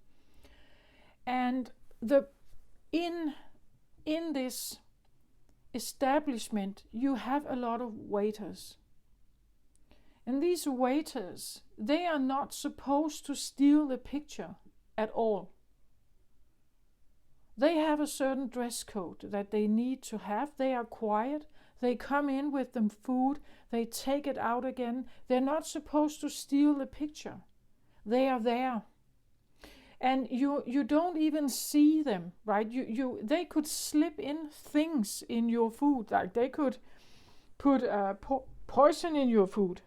and in this establishment you have a lot of waiters, and these waiters, they are not supposed to steal the picture at all. They have a certain dress code that they need to have. They are quiet. They come in with them food. They take it out again. They're not supposed to steal the picture. They are there. And you don't even see them, right? They could slip in things in your food. Like they could put poison in your food.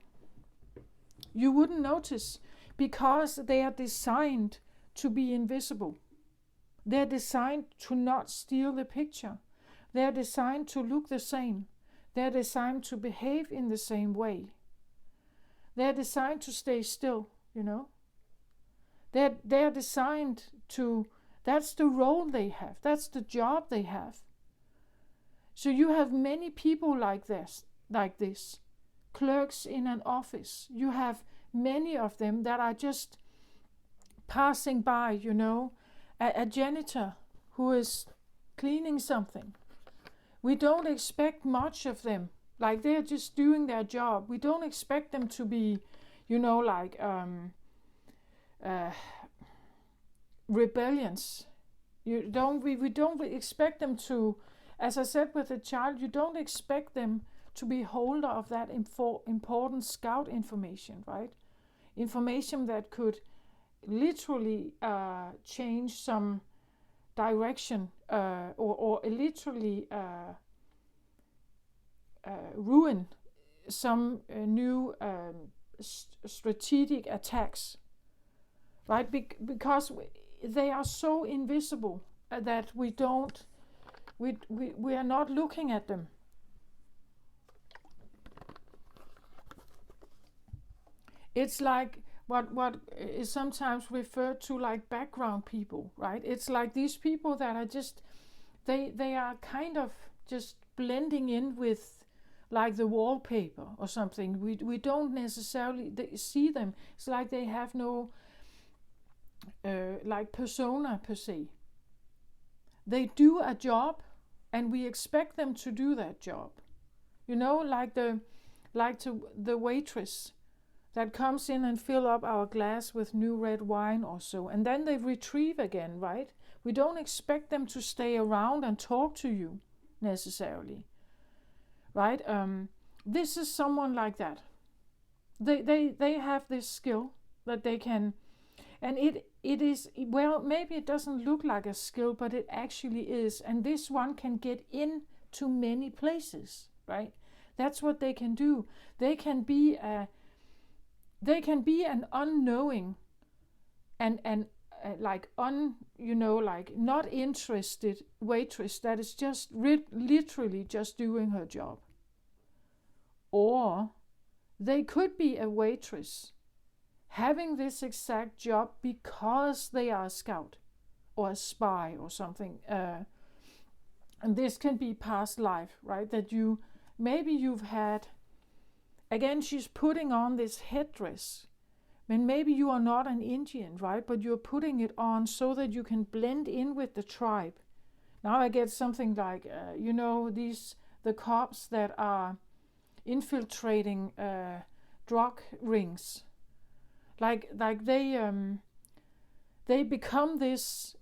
You wouldn't notice because they are designed to be invisible. They're designed to not steal the picture. They're designed to look the same. They're designed to behave in the same way. They're designed to stay still, you know. They're designed to, that's the role they have. That's the job they have. So you have many people like this. Clerks in an office. You have many of them that are just passing by, you know, a janitor who is cleaning something. We don't expect much of them. Like they're just doing their job. We don't expect them to be, you know, like rebellions. We don't expect them to, as I said with a child, you don't expect them to be holder of that important scout information, right? Information that could literally change some direction or literally ruin some new strategic attacks, right? Because they are so invisible that we are not looking at them. It's like what is sometimes referred to like background people, right? It's like these people that are just, they are kind of just blending in with like the wallpaper or something. We don't necessarily see them. It's like they have no like persona per se. They do a job and we expect them to do that job. You know, like the waitress that comes in and fill up our glass with new red wine or so, and then they retrieve again, right? We don't expect them to stay around and talk to you necessarily, right? This is someone like that. They have this skill that they can, and it is, well, maybe it doesn't look like a skill, but it actually is, and this one can get into many places, right? That's what they can do. They can be an unknowing and like like not interested waitress that is just literally just doing her job. Or they could be a waitress having this exact job because they are a scout or a spy or something. And this can be past life, right? That maybe you've had, again, she's putting on this headdress. And maybe you are not an Indian, right? But you're putting it on so that you can blend in with the tribe. Now I get something like, the cops that are infiltrating drug rings. Like they become this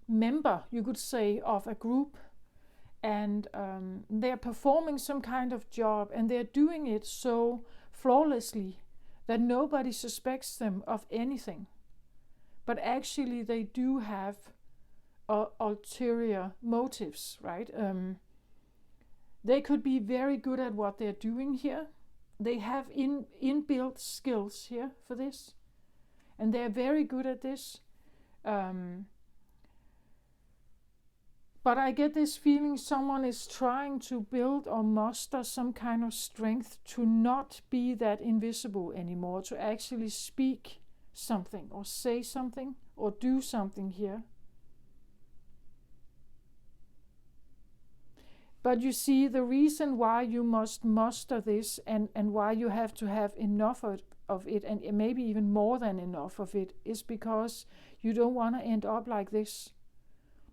member, you could say, of a group. And they're performing some kind of job, and they're doing it so flawlessly that nobody suspects them of anything. But actually they do have ulterior motives, right? They could be very good at what they're doing here. They have inbuilt skills here for this, and they're very good at this. But I get this feeling someone is trying to build or muster some kind of strength to not be that invisible anymore, to actually speak something or say something or do something here. But you see, the reason why you must muster this and why you have to have enough of it, and maybe even more than enough of it, is because you don't want to end up like this.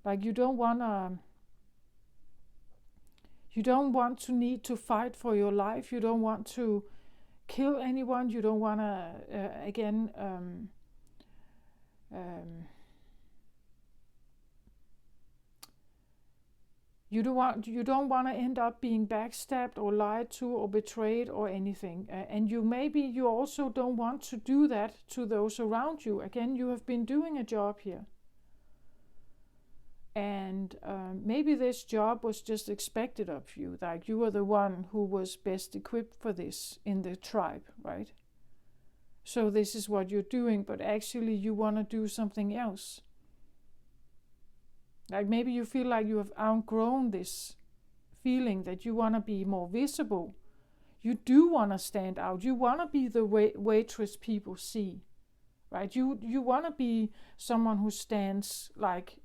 Like you don't want to need to fight for your life. You don't want to kill anyone. You don't want to, you don't want to end up being backstabbed or lied to or betrayed or anything. And you also don't want to do that to those around you. Again, you have been doing a job here. And maybe this job was just expected of you, like you were the one who was best equipped for this in the tribe, right? so this is what you're doing, but actually you want to do something else. Like maybe you feel like you have outgrown this feeling that you want to be more visible. You do want to stand out. You want to be the waitress people see, right? You want to be someone who stands like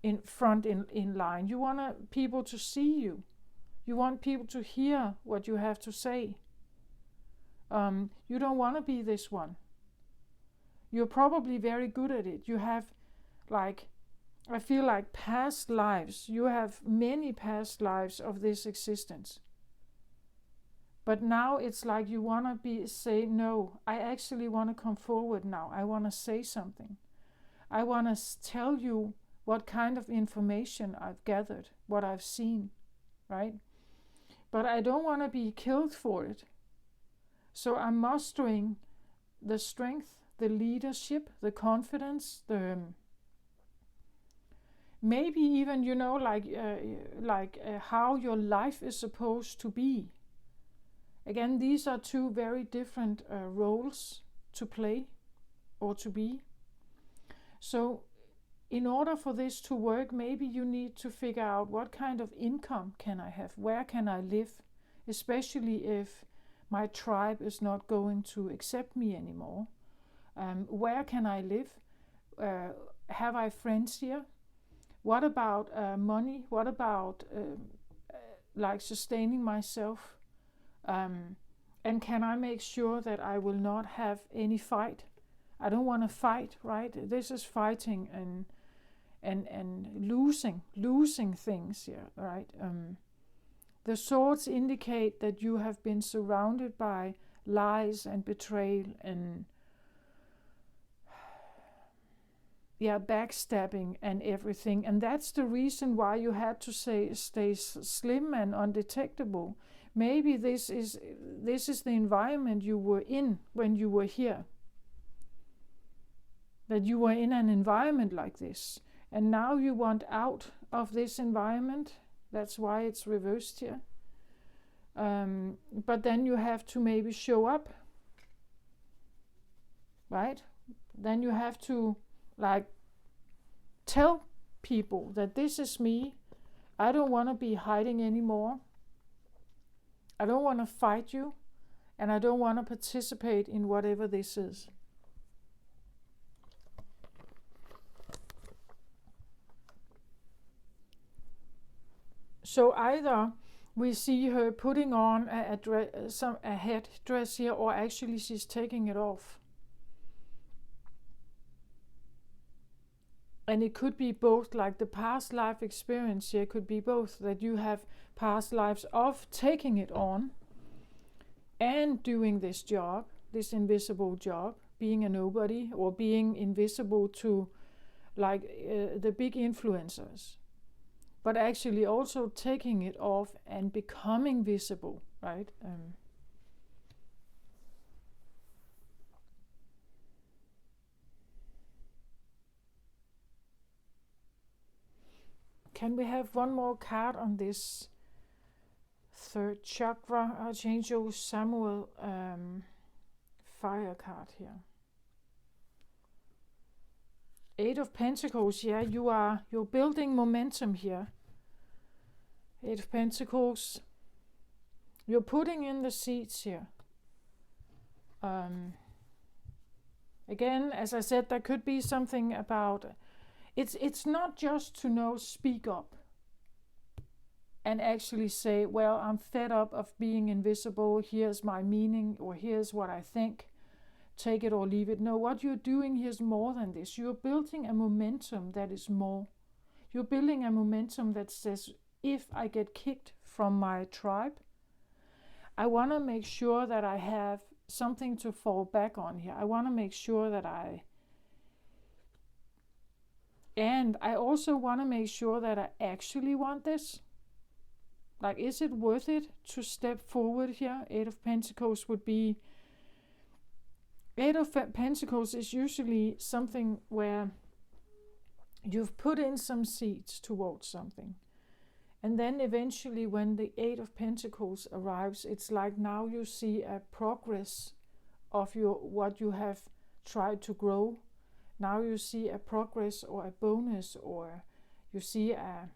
in front in line. You want people to see you. You want people to hear what you have to say. You don't want to be this one. You're probably very good at it. You have, like, I feel like past lives. You have many past lives of this existence. But now it's like you want to say, no, I actually want to come forward now. I want to say something. I want to tell you what kind of information I've gathered, what I've seen, right? But I don't want to be killed for it. So I'm mustering the strength, the leadership, the confidence, the maybe even, how your life is supposed to be. Again, these are two very different roles to play or to be. So in order for this to work, maybe you need to figure out what kind of income can I have? Where can I live? Especially if my tribe is not going to accept me anymore. Where can I live? Have I friends here? What about money? What about sustaining myself? And can I make sure that I will not have any fight? I don't want to fight, right? This is fighting and losing things here, right? The swords indicate that you have been surrounded by lies and betrayal and backstabbing and everything. And that's the reason why you had to stay slim and undetectable. Maybe this is the environment you were in when you were here. That you were in an environment like this. And now you want out of this environment. That's why it's reversed here. But then you have to maybe show up. Right? Then you have to tell people that this is me. I don't want to be hiding anymore. I don't want to fight you. And I don't want to participate in whatever this is. So either we see her putting on a headdress here, or actually she's taking it off. And it could be both, like the past life experience here could be both, that you have past lives of taking it on and doing this job, this invisible job, being a nobody or being invisible to the big influencers. But actually also taking it off and becoming visible, right? Can we have one more card on this third chakra? Archangel Samuel fire card here. 8 of Pentacles, yeah, you're building momentum here. 8 of Pentacles. You're putting in the seeds here. Again, as I said, there could be something about it's not just to speak up and actually say, well, I'm fed up of being invisible. Here's my meaning, or here's what I think. Take it or leave it. No, what you're doing here is more than this. You're building a momentum that is more. You're building a momentum that says, if I get kicked from my tribe, I want to make sure that I have something to fall back on here. I want to make sure that and I also want to make sure that I actually want this. Like, is it worth it to step forward here? 8 of Pentacles would be... 8 of Pentacles is usually something where you've put in some seeds towards something. And then eventually when the 8 of Pentacles arrives, it's like now you see a progress of what you have tried to grow. Now you see a progress or a bonus, or you see a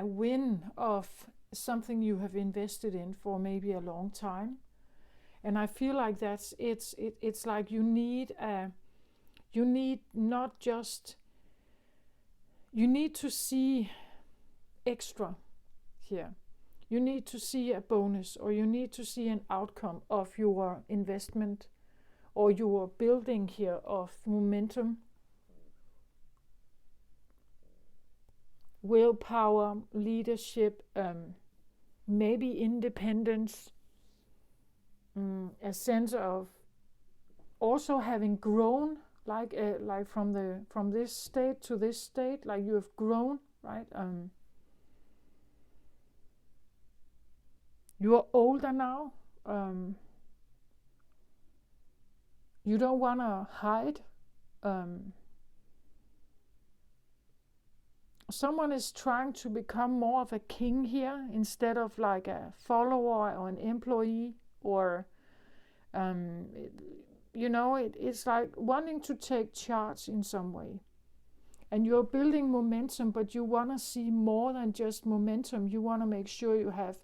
win of something you have invested in for maybe a long time. And I feel like it's like you need not just, you need to see extra here. You need to see a bonus, or you need to see an outcome of your investment or your building here of momentum, willpower, leadership, maybe independence, a sense of also having grown, like from this state to this state, like you have grown, right? You are older now. You don't want to hide. Someone is trying to become more of a king here instead of like a follower or an employee, or it's like wanting to take charge in some way. And you're building momentum, but you want to see more than just momentum. You want to make sure you have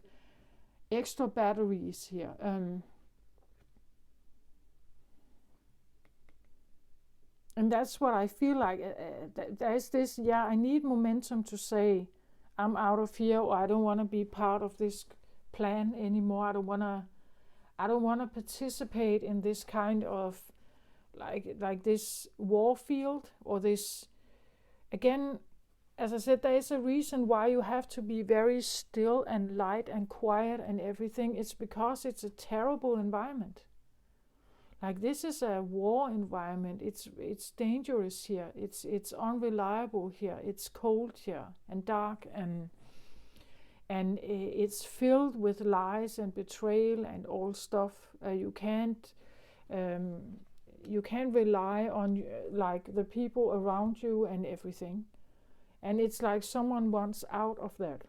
extra batteries here. And that's what I feel like. There's this, I need momentum to say, I'm out of here, or I don't want to be part of this plan anymore. I don't want to participate in this kind of like this war field, or this, again, as I said, there is a reason why you have to be very still and light and quiet and everything. It's because it's a terrible environment. Like, this is a war environment. It's dangerous here. It's unreliable here. It's cold here and dark, and it's filled with lies and betrayal and all stuff. You can't rely on like the people around you and everything. And it's like someone wants out of that.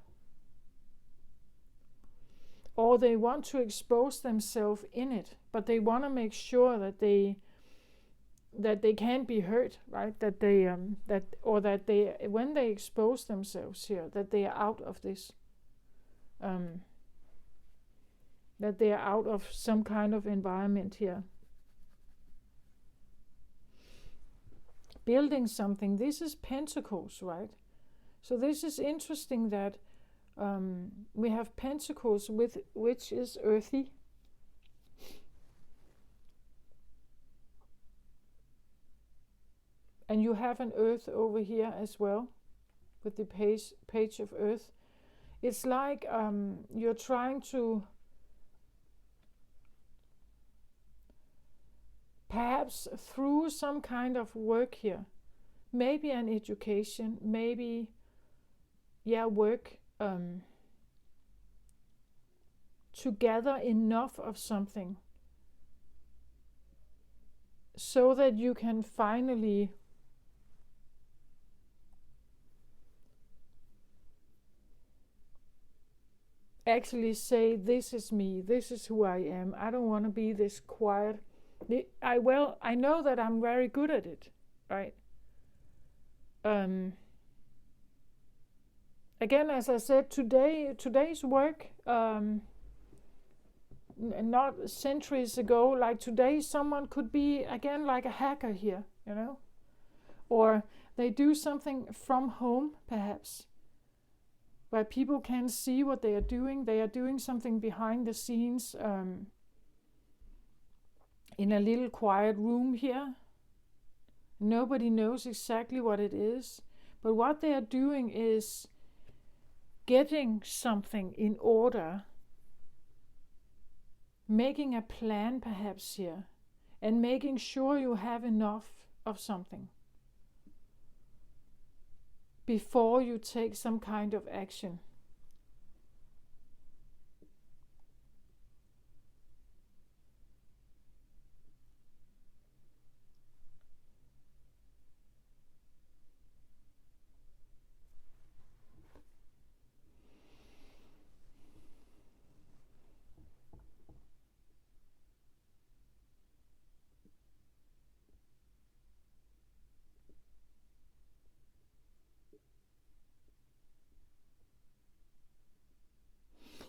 Or they want to expose themselves in it, but they want to make sure that they can't be hurt, right? That they when they expose themselves here, that they are out of this. That they are out of some kind of environment here. Building something. This is Pentacles, right? So this is interesting that we have Pentacles, which is earthy. And you have an earth over here as well, with the page of earth. It's like you're trying to perhaps through some kind of work here, maybe an education, maybe work, to gather enough of something so that you can finally actually say, this is me, this is who I am. I don't want to be this quiet. I know that I'm very good at it, right? Again, as I said, today's work, not centuries ago, like today, someone could be, again, like a hacker here, or they do something from home, perhaps, where people can see what they are doing. They are doing something behind the scenes, in a little quiet room here. Nobody knows exactly what it is, but what they are doing is getting something in order, making a plan perhaps here, and making sure you have enough of something before you take some kind of action.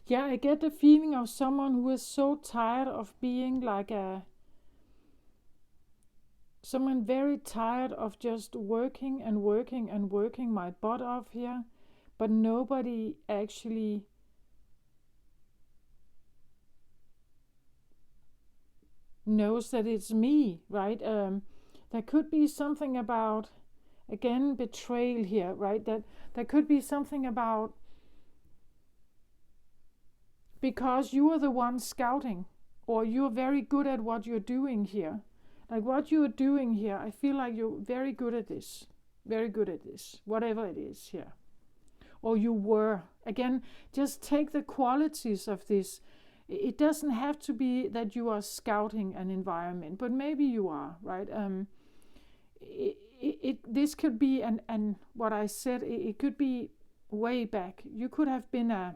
Yeah, I get the feeling of someone who is so tired of being like someone very tired of just working and working and working my butt off here, but nobody actually knows that it's me, right? There could be something about, again, betrayal here, right? That there could be something about, because you are the one scouting, or you're very good at what you're doing here. Like what you're doing here, I feel like you're very good at this, whatever it is here. Or you were. Again, just take the qualities of this. It doesn't have to be that you are scouting an environment, but maybe you are, right? This could be, and what I said, it could be way back. You could have been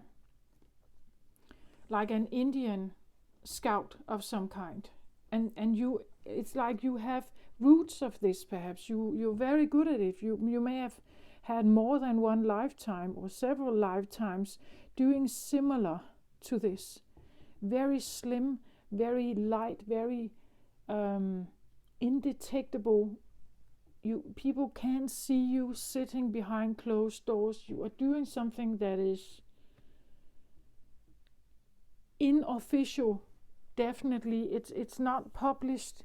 like an Indian scout of some kind, and you, it's like you have roots of this. Perhaps you're very good at it. You may have had more than one lifetime or several lifetimes doing similar to this. Very slim, very light, very indetectable. People can't see you sitting behind closed doors. You are doing something that is unofficial. Definitely, it's not published.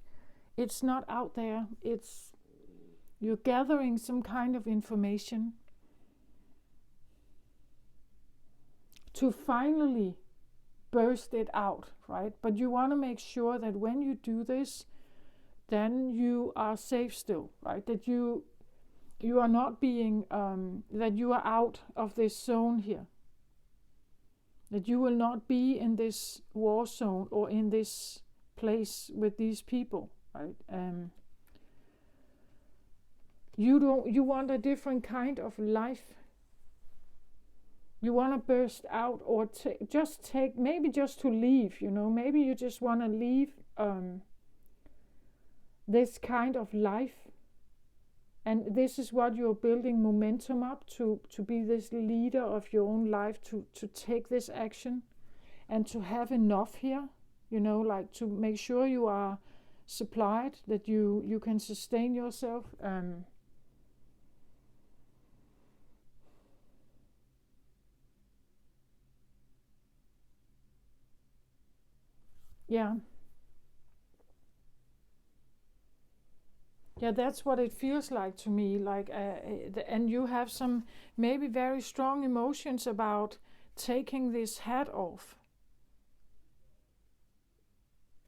It's not out there. You're gathering some kind of information to finally burst it out, right? But you want to make sure that when you do this, then you are safe still, right? That you are not being, that you are out of this zone here. That you will not be in this war zone or in this place with these people, right? You want a different kind of life. You want to burst out, or maybe just to leave, maybe you just want to leave this kind of life. And this is what you're building momentum up to be this leader of your own life, to take this action and to have enough here, like to make sure you are supplied, that you can sustain yourself. Yeah. Yeah, that's what it feels like to me. Like, and you have some maybe very strong emotions about taking this hat off,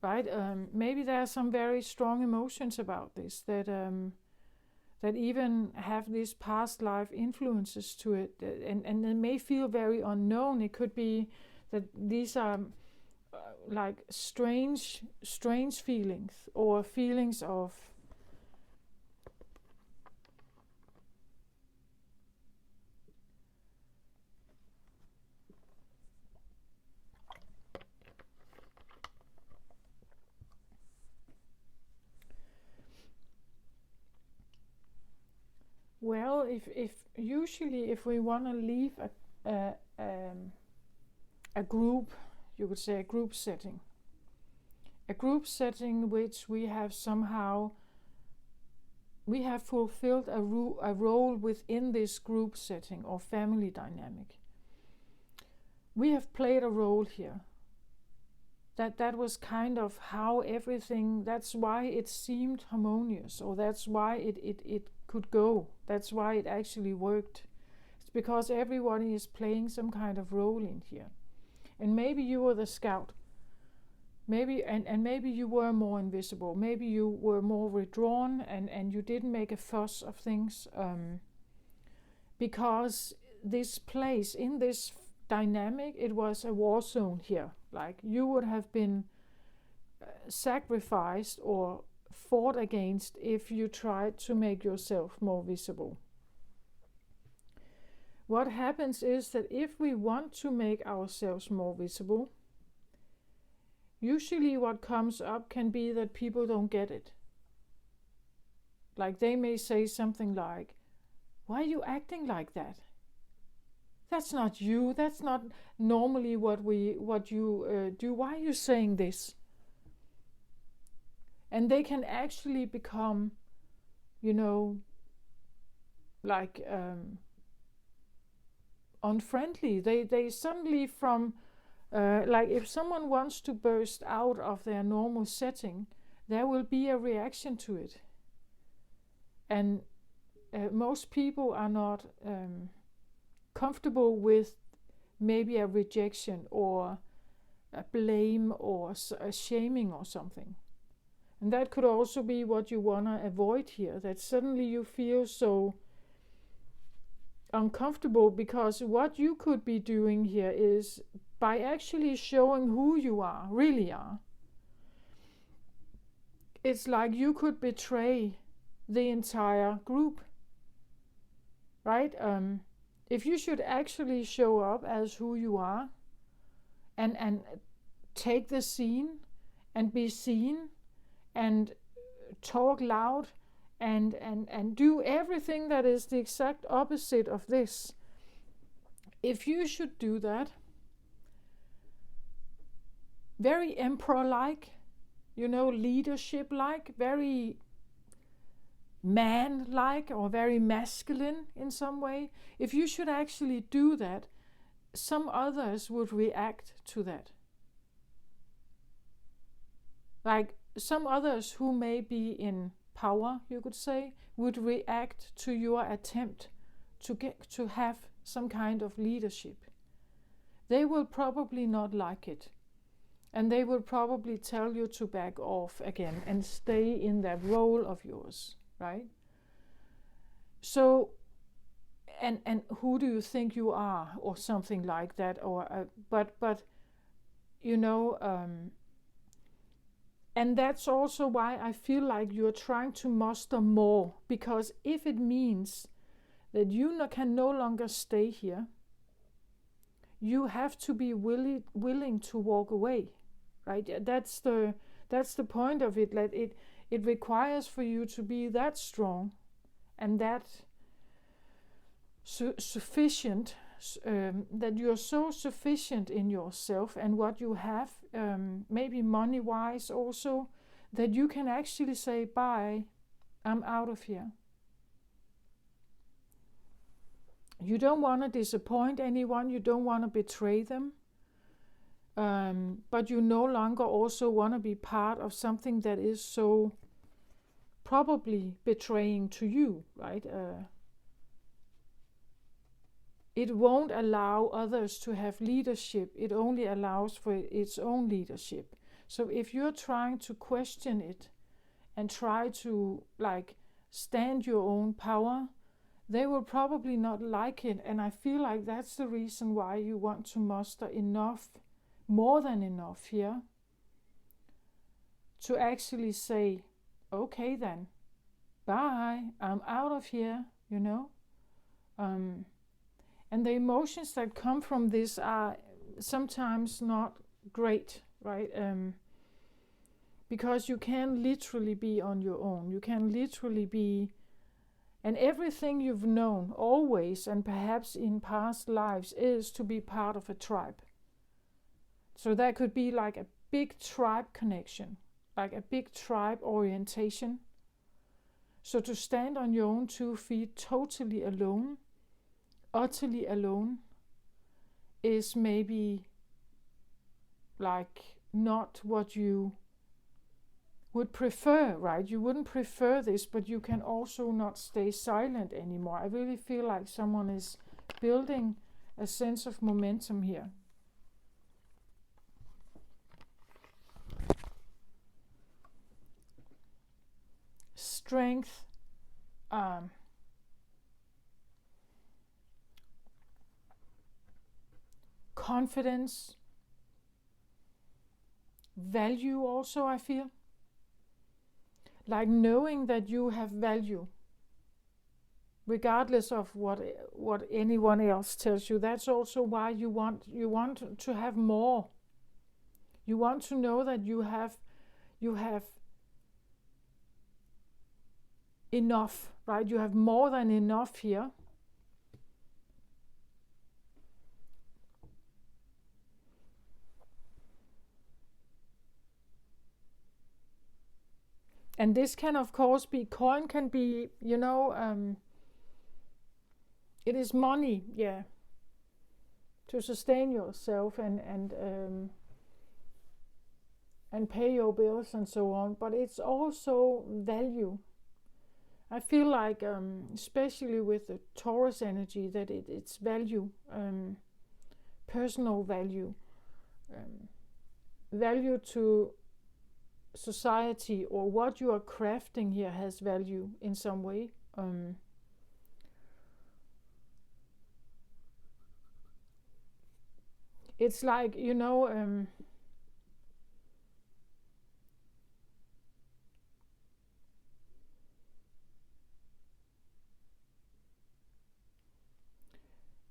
right? Maybe there are some very strong emotions about this that even have these past life influences to it, and it may feel very unknown. It could be that these are like strange feelings, or feelings of well, if usually if we want to leave a group, you could say a group setting which we have somehow fulfilled a role within this group setting or family dynamic. We have played a role here. That was kind of how everything, that's why it seemed harmonious, or that's why it could go. That's why it actually worked. It's because everybody is playing some kind of role in here. And maybe you were the scout. Maybe and maybe you were more invisible. Maybe you were more withdrawn, and you didn't make a fuss of things. Because this place, in this dynamic, it was a war zone here. Like, you would have been sacrificed or fought against if you tried to make yourself more visible. What happens is that if we want to make ourselves more visible, usually what comes up can be that people don't get it. Like, they may say something like, "Why are you acting like that?" That's not you. That's not normally what you do. Why are you saying this? And they can actually become, you know, like unfriendly. They suddenly from like if someone wants to burst out of their normal setting, there will be a reaction to it. And most people are not comfortable with maybe a rejection or a blame or a shaming or something. And that could also be what you want to avoid here, that suddenly you feel so uncomfortable, because what you could be doing here is by actually showing who you are, really are. It's like you could betray the entire group, right? If you should actually show up as who you are and take the scene and be seen and talk loud and do everything that is the exact opposite of this. If you should do that, very emperor-like, you know, leadership-like, very man-like or very masculine in some way, if you should actually do that, some others would react to that. Like some others who may be in power, you could say, would react to your attempt to get to have some kind of leadership. They will probably not like it. And they will probably tell you to back off again and stay in that role of yours, right? So, and who do you think you are, or something like that, or but you know, and that's also why I feel like you're trying to muster more, because if it means that you can no longer stay here, you have to be willing to walk away, right? That's the point of it. Like it requires for you to be that strong and that sufficient, that you're so sufficient in yourself and what you have, maybe money-wise also, that you can actually say, bye, I'm out of here. You don't want to disappoint anyone, you don't want to betray them, but you no longer also want to be part of something that is so probably betraying to you, right? It won't allow others to have leadership. It only allows for its own leadership. So if you're trying to question it and try to like stand your own power, they will probably not like it. And I feel like that's the reason why you want to muster enough, more than enough here, to actually say, okay then, bye, I'm out of here, you know. And the emotions that come from this are sometimes not great, right? Because you can literally be on your own. You can literally be, and everything you've known always, and perhaps in past lives, is to be part of a tribe. So that could be like a big tribe connection, like a big tribe orientation. So to stand on your own 2 feet totally alone, utterly alone, is maybe like not what you would prefer, right? You wouldn't prefer this, but you can also not stay silent anymore. I really feel like someone is building a sense of momentum here. Strength, confidence, value also, I feel. Like knowing that you have value, regardless of what anyone else tells you. That's also why you want to have more. You want to know that you have enough, right? You have more than enough here. And this can of course be, coin can be, it is money, yeah, to sustain yourself and pay your bills and so on, but it's also value. I feel like, especially with the Taurus energy, that it's value, personal value, value to society, or what you are crafting here has value in some way. It's like,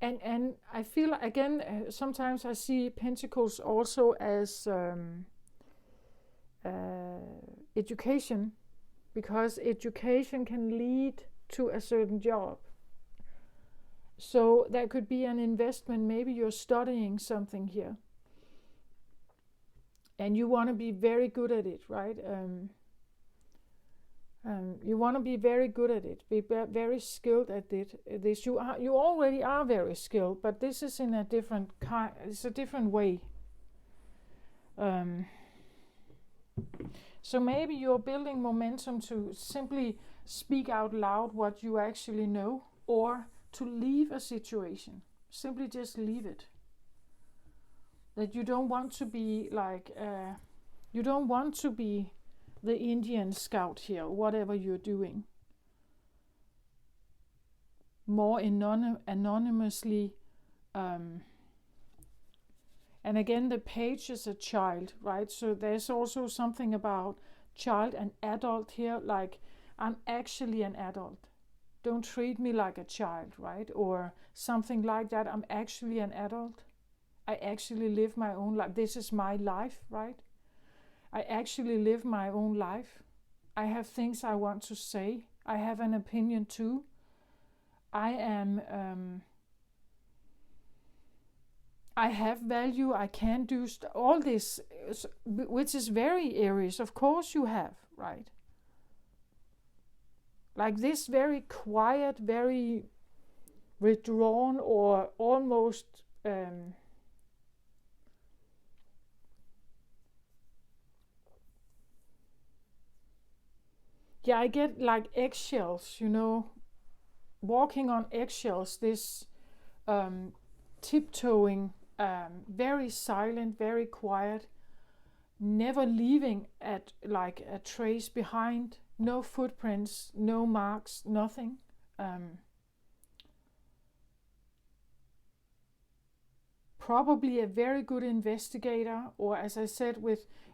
and I feel again, sometimes I see Pentacles also as education, because education can lead to a certain job. So there could be an investment. Maybe you're studying something here and you want to be very good at it, right? You want to be very good at it, be very skilled at it. You already are very skilled, but this is in a different kind. It's a different way. So maybe you're building momentum to simply speak out loud what you actually know, or to leave a situation. Simply just leave it. That you don't want to be like, you don't want to be the Indian scout here, whatever you're doing. More anonymously. And again, the page is a child, right? So there's also something about child and adult here, like, I'm actually an adult. Don't treat me like a child, right? Or something like that. I'm actually an adult. I actually live my own life. This is my life, right? I actually live my own life. I have things I want to say. I have an opinion too. I am, I have value. I can do all this, which is very Aries. Of course you have, right? Like this very quiet, very withdrawn, or almost yeah, I get like eggshells, walking on eggshells, this tiptoeing, very silent, very quiet, never leaving at like a trace behind, no footprints, no marks, nothing. Probably a very good investigator, or as I said,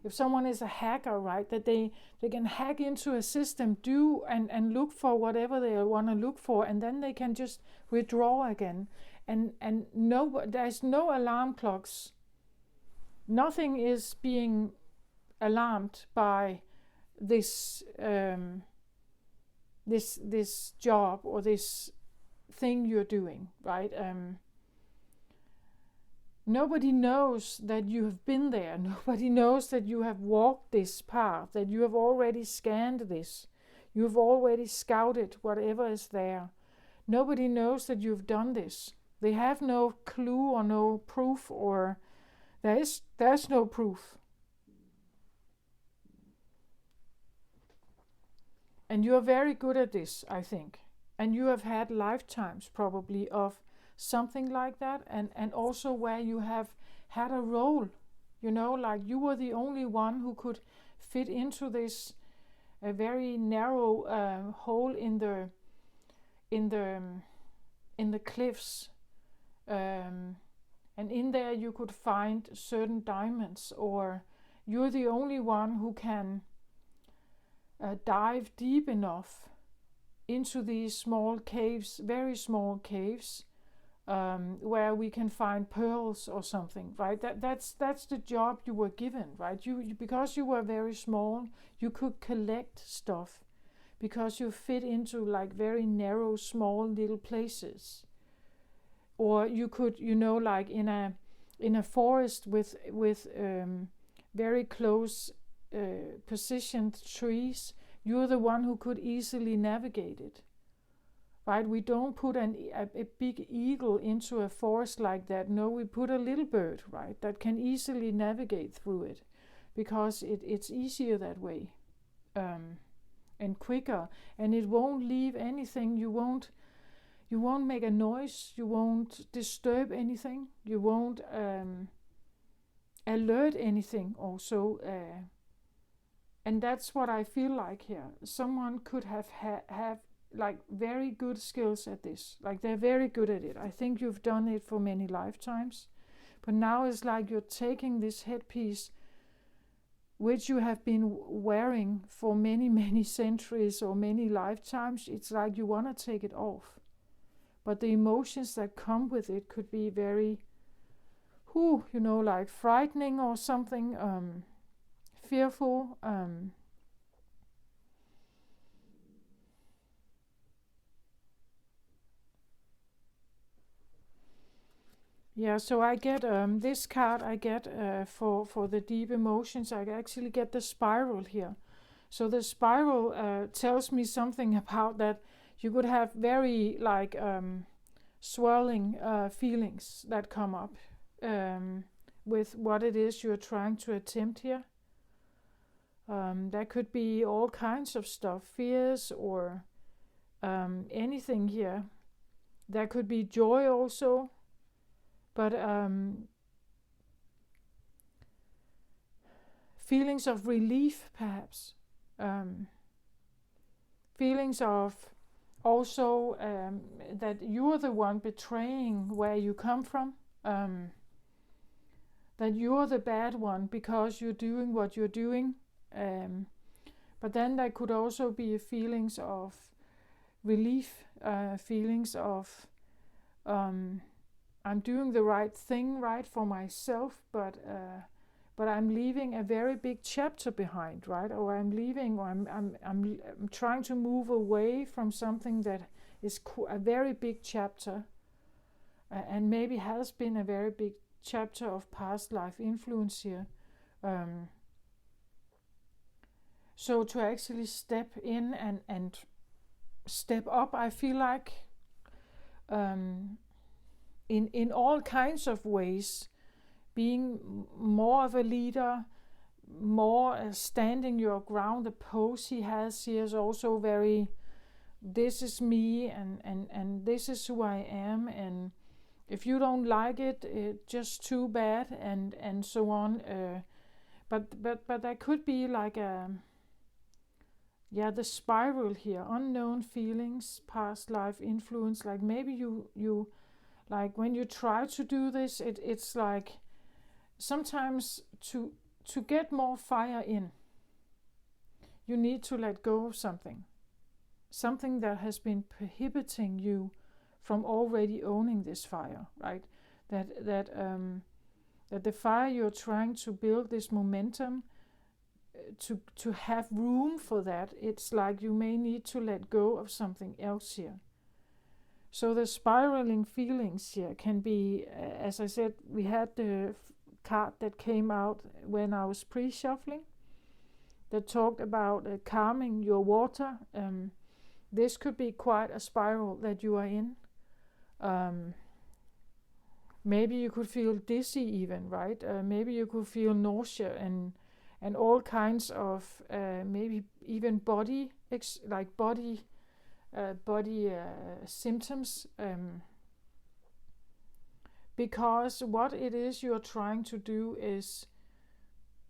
if someone is a hacker, right, that they can hack into a system, do and look for whatever they want to look for, and then they can just withdraw again. And no, there's no alarm clocks. Nothing is being alarmed by this this job or this thing you're doing, right? Nobody knows that you have been there. Nobody knows that you have walked this path, that you have already scanned this. You have already scouted whatever is there. Nobody knows that you've done this. They have no clue or no proof, or there's no proof. And you are very good at this, I think. And you have had lifetimes probably of something like that, and also where you have had a role, like you were the only one who could fit into this very narrow hole in the cliffs, and in there you could find certain diamonds, or you're the only one who can dive deep enough into these small caves, very small caves, where we can find pearls or something, right? That's the job you were given, right? You because you were very small, you could collect stuff because you fit into like very narrow, small little places. Or you could, like in a forest with very close positioned trees, you're the one who could easily navigate it, right? We don't put a big eagle into a forest like that. No, we put a little bird, right, that can easily navigate through it, because it's easier that way, and quicker, and it won't leave anything. You won't make a noise. You won't disturb anything. You won't alert anything. Also, and that's what I feel like here. Someone could have like very good skills at this. Like they're very good at it. I think you've done it for many lifetimes, but now it's like you're taking this headpiece, which you have been wearing for many, many centuries or many lifetimes. It's like you want to take it off. But the emotions that come with it could be very, like frightening or something, fearful. Yeah, so I get this card. I get for the deep emotions. I actually get the spiral here. So the spiral tells me something about that you could have very like swirling feelings that come up with what it is you're trying to attempt here. That could be all kinds of stuff, fears or anything here. There could be joy also, but feelings of relief perhaps, feelings of also that you're the one betraying where you come from, that you're the bad one because you're doing what you're doing. But then there could also be feelings of relief, feelings of I'm doing the right thing, right, for myself, but I'm leaving a very big chapter behind, right? Or I'm trying to move away from something that is a very big chapter, and maybe has been a very big chapter of past life influence here. So to actually step in and step up, I feel like in all kinds of ways, being more of a leader, more standing your ground. The pose he has here is also very, this is me and this is who I am, and if you don't like it, it's just too bad, and so on. But there could be like the spiral here, unknown feelings, past life influence. Like maybe you like when you try to do this, it's like sometimes to get more fire in, you need to let go of something that has been prohibiting you from already owning this fire, right? That the fire you're trying to build, this momentum, to have room for that, it's like you may need to let go of something else here. So the spiraling feelings here can be, as I said, we had the card that came out when I was pre-shuffling that talked about calming your water. This could be quite a spiral that you are in. Maybe you could feel dizzy even, right? Maybe you could feel nausea and all kinds of maybe even body symptoms, because what it is you're trying to do is,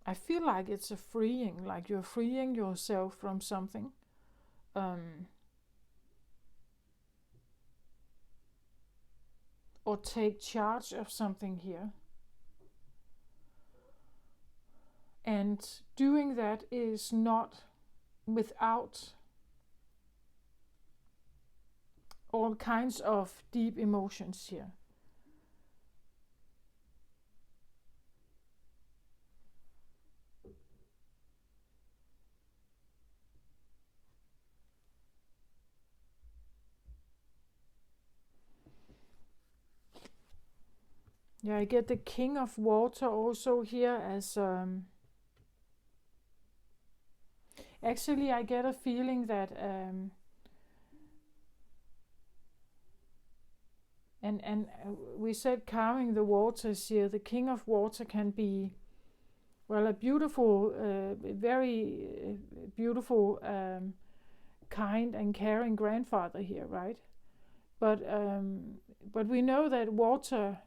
I feel like it's a freeing, like you're freeing yourself from something, or take charge of something here. And doing that is not without all kinds of deep emotions here. Yeah, I get the King of Water also here as Actually, I get a feeling that and we said calming the waters here. The king of water can be, well, a beautiful, very beautiful, kind and caring grandfather here, right? But we know that water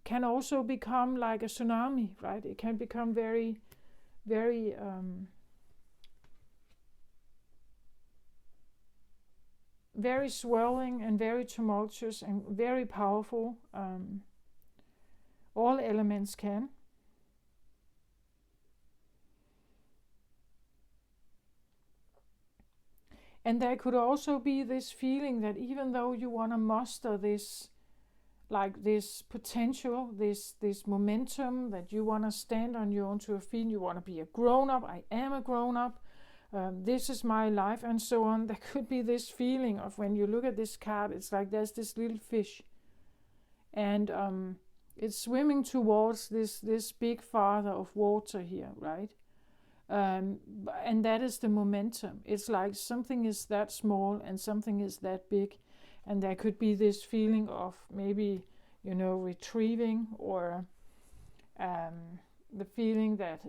can also become like a tsunami, right? It can become very, very very swirling and very tumultuous and very powerful. All elements can. And there could also be this feeling that even though you want to muster this, like this potential, this momentum, that you want to stand on your own 2 feet, you want to be a grown-up, I am a grown-up, this is my life, and so on. There could be this feeling of, when you look at this card, it's like there's this little fish, and it's swimming towards this big father of water here, right? And that is the momentum. It's like something is that small and something is that big, and there could be this feeling of maybe, retrieving, or the feeling that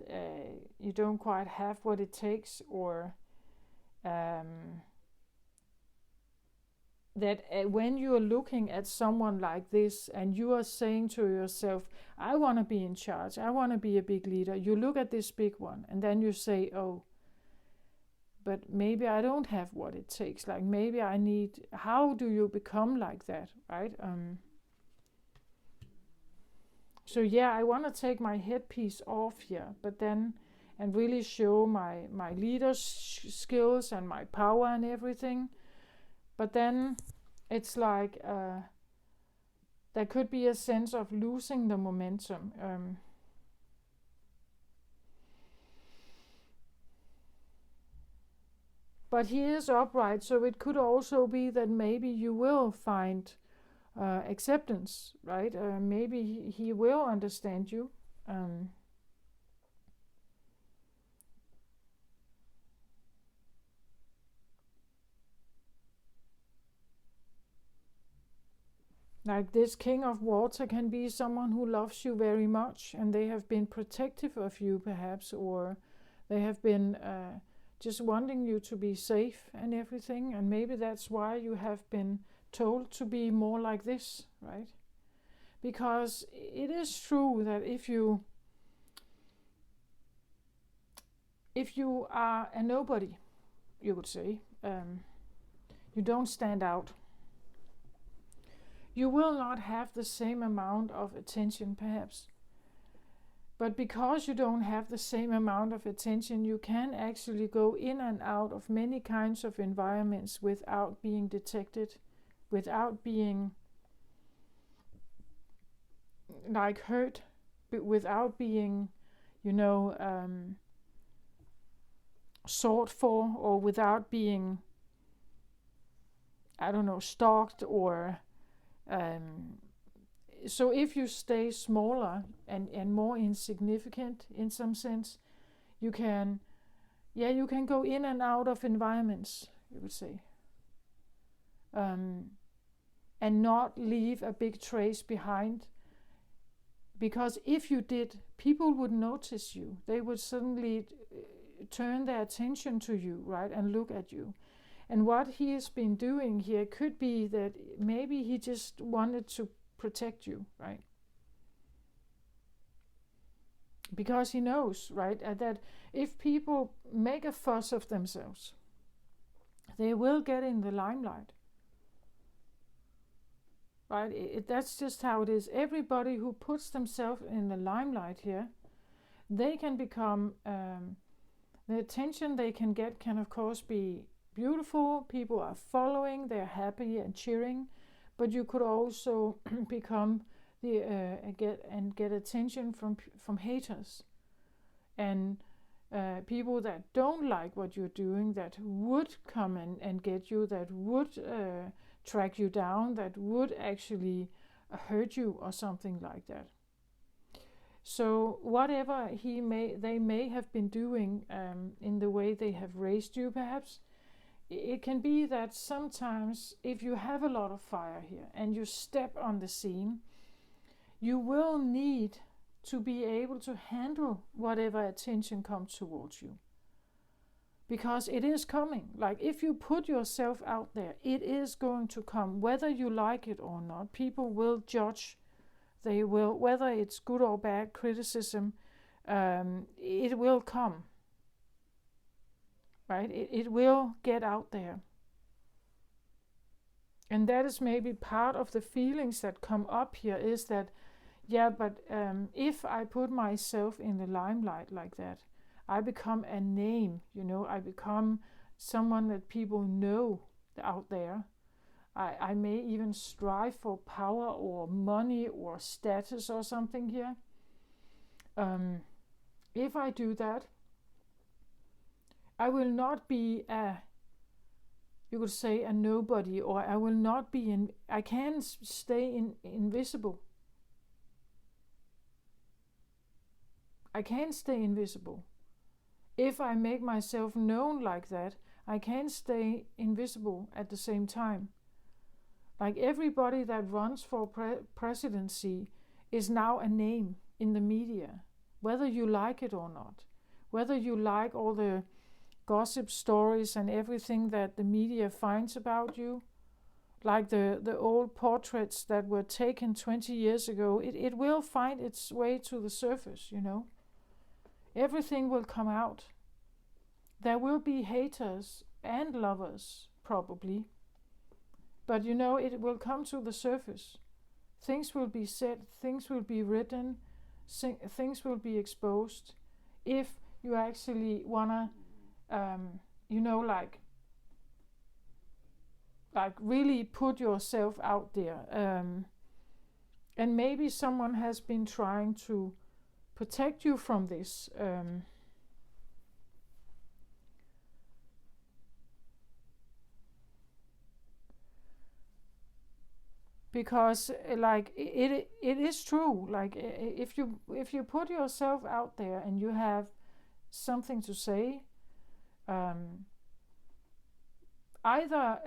you don't quite have what it takes, or that when you are looking at someone like this and you are saying to yourself, I want to be in charge, I want to be a big leader, you look at this big one and then you say, oh, but maybe I don't have what it takes, like maybe I need, how do you become like that, right? So yeah, I want to take my headpiece off here, but then, and really show my leadership skills and my power and everything. But then it's like there could be a sense of losing the momentum. But he is upright, so it could also be that maybe you will find acceptance, right? Maybe he will understand you. Like this king of water can be someone who loves you very much, and they have been protective of you perhaps, or they have been just wanting you to be safe and everything, and maybe that's why you have been told to be more like this, right? Because it is true that if you are a nobody, you could say, you don't stand out, you will not have the same amount of attention perhaps. But because you don't have the same amount of attention, you can actually go in and out of many kinds of environments without being detected, without being like hurt, without being, sought for, or without being, I don't know, stalked, or so if you stay smaller and more insignificant in some sense, you can go in and out of environments, you would say, and not leave a big trace behind. Because if you did, people would notice you. They would suddenly turn their attention to you, right, and look at you. And what he has been doing here could be that maybe he just wanted to protect you, right? Because he knows, right, that if people make a fuss of themselves, they will get in the limelight, right? That's just how it is. Everybody who puts themselves in the limelight here, they can become, the attention they can get can of course be beautiful, people are following, they're happy and cheering, but you could also become get attention from haters and people that don't like what you're doing, that would come and get you, that would track you down, that would actually hurt you or something like that. So whatever they may have been doing in the way they have raised you, perhaps, it can be that sometimes if you have a lot of fire here and you step on the scene, you will need to be able to handle whatever attention comes towards you. Because it is coming. Like if you put yourself out there, it is going to come, whether you like it or not. People will judge. They will, whether it's good or bad criticism, it will come. Right? It will get out there. And that is maybe part of the feelings that come up here, is that, yeah, but if I put myself in the limelight like that, I become a name, I become someone that people know out there. I may even strive for power or money or status or something here. If I do that, I will not be you could say a nobody, or I will not be I can stay invisible. I can stay invisible. If I make myself known like that, I can stay invisible at the same time. Like everybody that runs for presidency is now a name in the media, whether you like it or not, whether you like all the gossip stories and everything that the media finds about you, like the old portraits that were taken 20 years ago, it will find its way to the surface, Everything will come out. There will be haters and lovers, probably. But it will come to the surface. Things will be said, things will be written, things will be exposed. If you actually wanna, like really put yourself out there. And maybe someone has been trying to protect you from this. Because like it is true. Like if you put yourself out there and you have something to say, either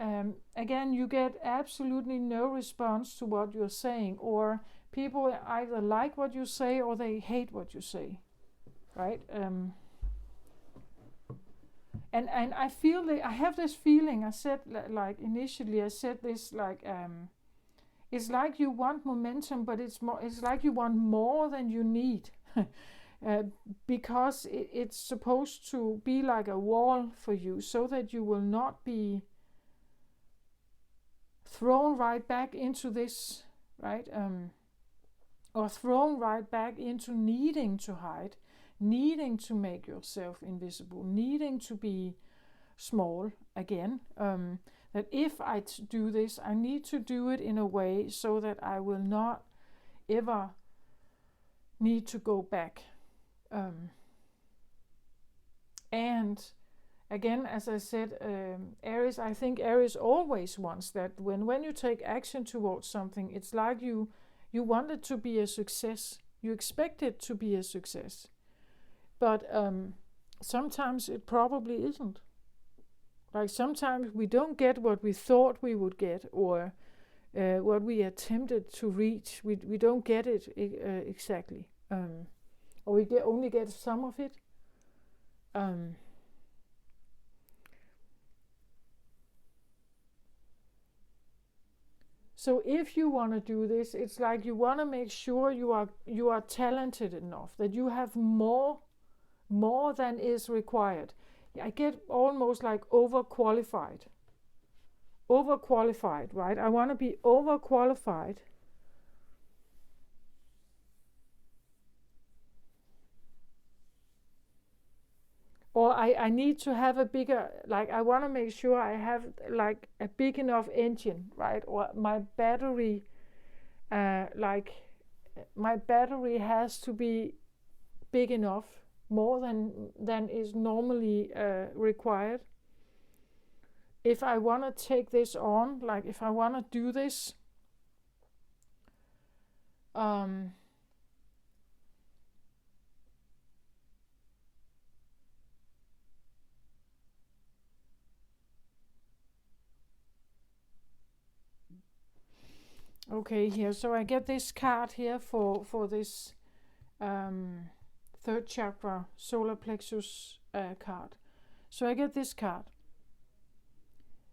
again you get absolutely no response to what you're saying, or people either like what you say or they hate what you say, right? And I feel that I have this feeling. I said like initially I said this like it's like you want momentum, but it's like you want more than you need. Because it's supposed to be like a wall for you, so that you will not be thrown right back into this, right? Or thrown right back into needing to hide, needing to make yourself invisible, needing to be small again. That if I do this, I need to do it in a way so that I will not ever need to go back. And again, as I said, Aries, I think Aries always wants that when you take action towards something, it's like you want it to be a success. You expect it to be a success. But sometimes it probably isn't. Like sometimes we don't get what we thought we would get, or what we attempted to reach. We don't get it exactly. Or we only get some of it. So if you want to do this, it's like you want to make sure you are talented enough, that you have more than is required. I get almost like overqualified, right? I want to be overqualified. Or I need to have a bigger, like I want to make sure I have like a big enough engine, right? Or my battery, like my battery has to be big enough, more than is normally required. If I want to take this on, like if I want to do this, Okay, here. So I get this card here for this third chakra solar plexus card. So I get this card.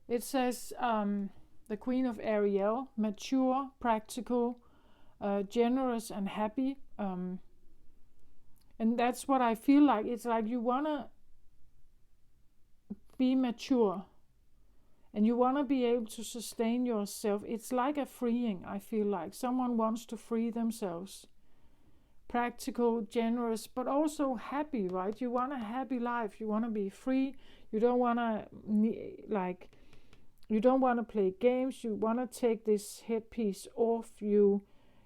It says the Queen of Ariel, mature, practical, generous, and happy. And that's what I feel like. It's like you want to be mature and you want to be able to sustain yourself. It's like a freeing, I feel like. Someone wants to free themselves. Practical, generous, but also happy, right? You want a happy life. You want to be free. You don't want to, you don't want to play games. You want to take this headpiece off. You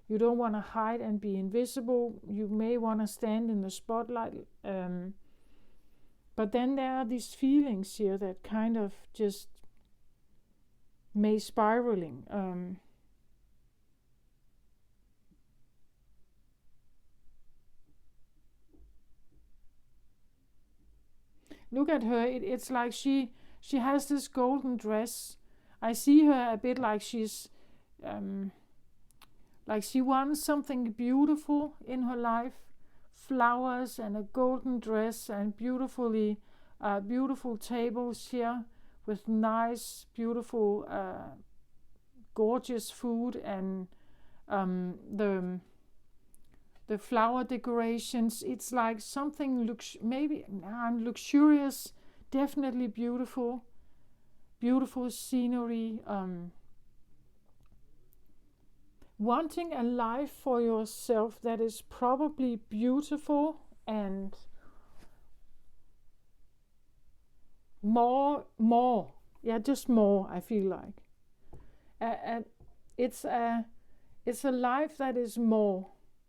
don't want to hide and be invisible. You may want to stand in the spotlight. But then there are these feelings here that kind of just may spiraling. Look at her. It's like she has this golden dress. I see her a bit like she's like she wants something beautiful in her life, flowers and a golden dress and beautiful tables here with nice, beautiful, gorgeous food and the flower decorations. It's like something maybe luxurious, definitely beautiful scenery. Wanting a life for yourself that is probably beautiful and more, just more. I feel like it's a life that is more.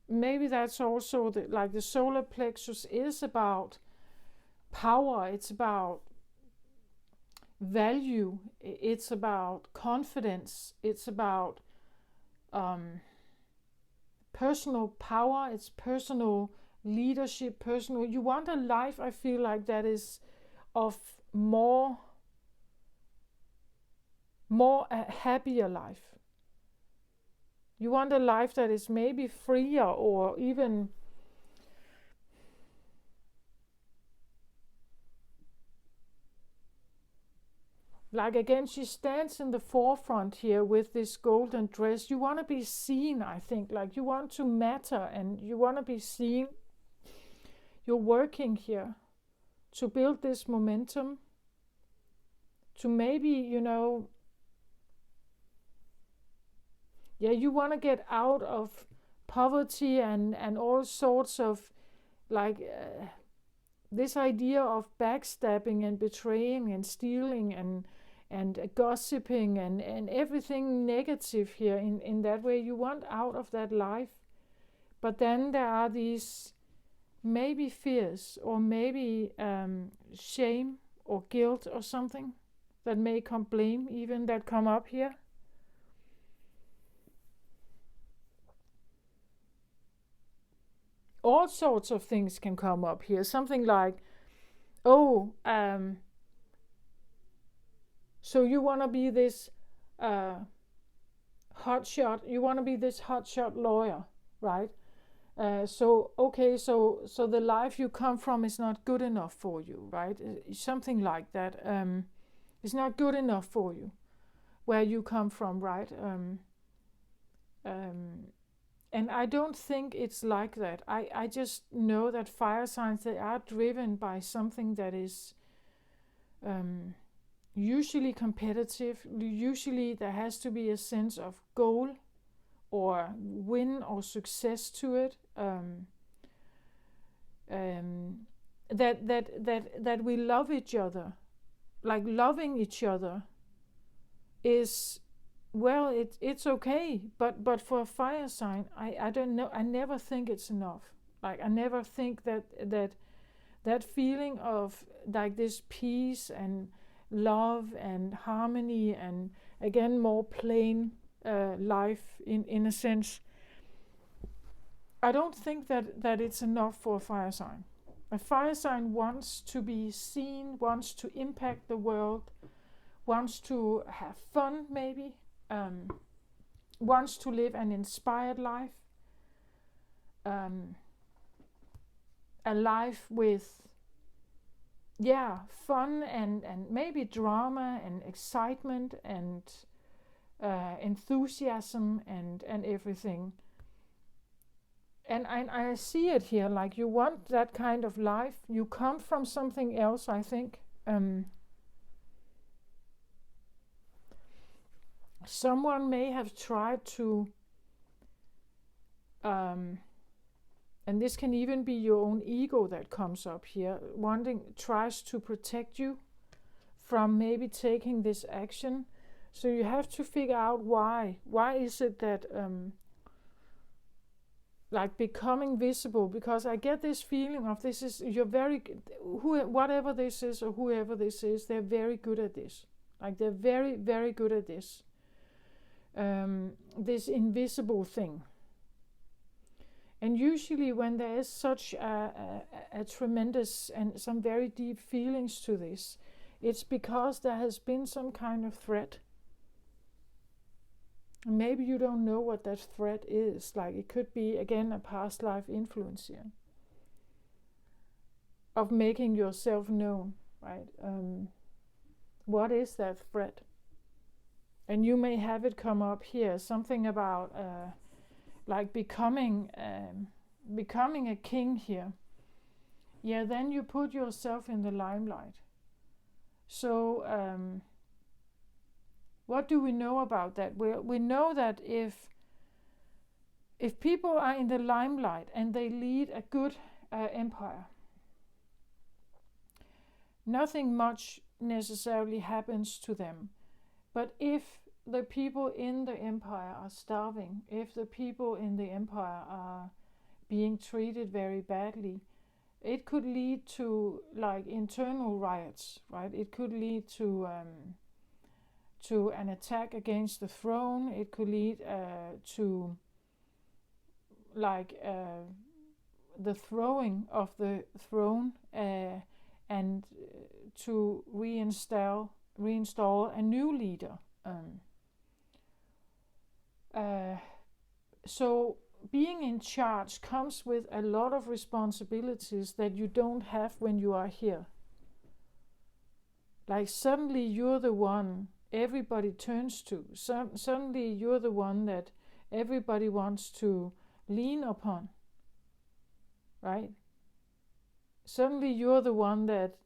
Maybe that's also the solar plexus is about power. It's about value. It's about confidence. It's about personal power. It's personal leadership. You want a life, I feel like, that is of more a happier life. You want a life that is maybe freer or even like, again, she stands in the forefront here with this golden dress. You want to be seen, I think. Like, you want to matter and you want to be seen. You're working here to build this momentum, to maybe, you want to get out of poverty and all sorts of this idea of backstabbing and betraying and stealing and gossiping and everything negative here in that way. You want out of that life. But then there are these maybe fears or maybe shame or guilt or something that may come, blame even, that come up here. All sorts of things can come up here. Something like, so you want to be this hotshot. You want to be this hotshot lawyer, right? So the life you come from is not good enough for you, right? Something like that. It's not good enough for you, where you come from, right? And I don't think it's like that. I just know that fire signs, they are driven by something that is usually competitive. Usually there has to be a sense of goal or win or success to it. That we love each other. Like, loving each other is, well, it's okay, but for a fire sign, I don't know. I never think it's enough. Like, I never think that feeling of like this peace and love and harmony and, again, more plain life in a sense. I don't think that it's enough for a fire sign. A fire sign wants to be seen, wants to impact the world, wants to have fun maybe, wants to live an inspired life, a life with fun and maybe drama and excitement and enthusiasm and everything. And I see it here, like you want that kind of life. You come from something else, I think. Someone may have tried to, and this can even be your own ego that comes up here, tries to protect you from maybe taking this action. So you have to figure out why. Why is it that, like becoming visible? Because I get this feeling of whatever this is or whoever this is, they're very good at this. Like they're very, very good at this. This invisible thing. And usually when there is such a tremendous and some very deep feelings to this, it's because there has been some kind of threat. Maybe you don't know what that threat is. Like it could be, again, a past life influence here. Of making yourself known, right? What is that threat? And you may have it come up here, something about like becoming a king here. Yeah, then you put yourself in the limelight. So what do we know about that? We know that if people are in the limelight and they lead a good empire, nothing much necessarily happens to them. But if the people in the empire are starving, if the people in the empire are being treated very badly, it could lead to like internal riots, right? It could lead to an attack against the throne. It could lead to like the throwing of the throne and to reinstall a new leader. So being in charge comes with a lot of responsibilities that you don't have when you are here. Like suddenly you're the one everybody turns to. Suddenly you're the one that everybody wants to lean upon, right? Suddenly you're the one that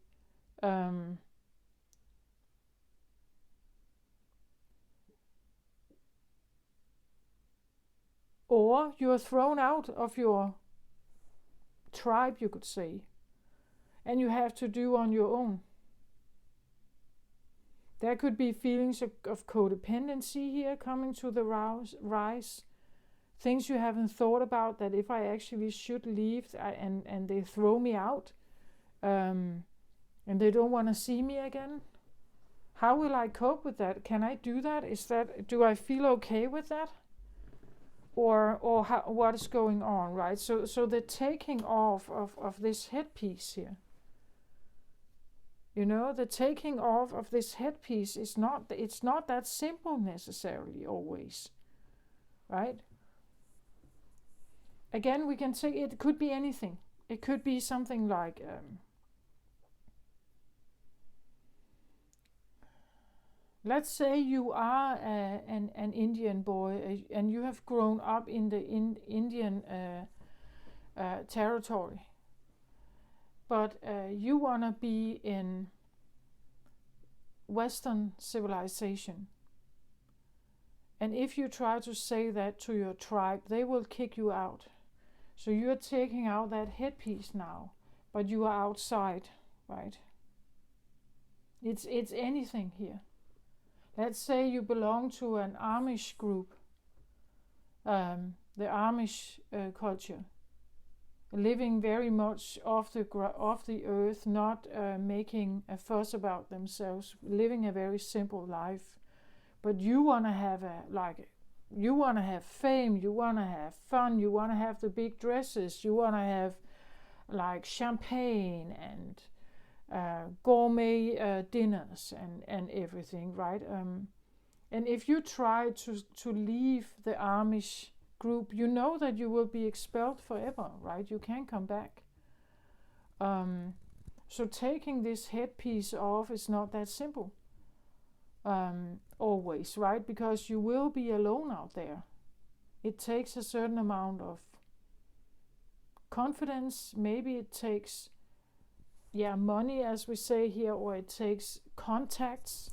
or you're thrown out of your tribe, you could say, and you have to do on your own. There could be feelings of codependency here coming to the rise. Things you haven't thought about, that if I actually should leave and they throw me out and they don't want to see me again, how will I cope with that? Can I do that? Do I feel okay with that? Or what is going on, right? So the taking off of this headpiece here. You know, the taking off of this headpiece it's not that simple necessarily always, right? Again, we can say it could be anything. It could be something like let's say you are an Indian boy and you have grown up in the Indian territory, but you want to be in Western civilization. And if you try to say that to your tribe, they will kick you out. So you're taking out that headpiece now, but you are outside, right? It's anything here. Let's say you belong to an Amish group, the Amish culture, living very much off the earth, not making a fuss about themselves, living a very simple life. But you want to have you want to have fame, you want to have fun, you want to have the big dresses, you want to have like champagne and gourmet dinners and everything, right? And if you try to leave the Amish group, you know that you will be expelled forever, right? You can't come back. So taking this headpiece off is not that simple. Always, right? Because you will be alone out there. It takes a certain amount of confidence. Maybe it takes, money, as we say here, or it takes contacts.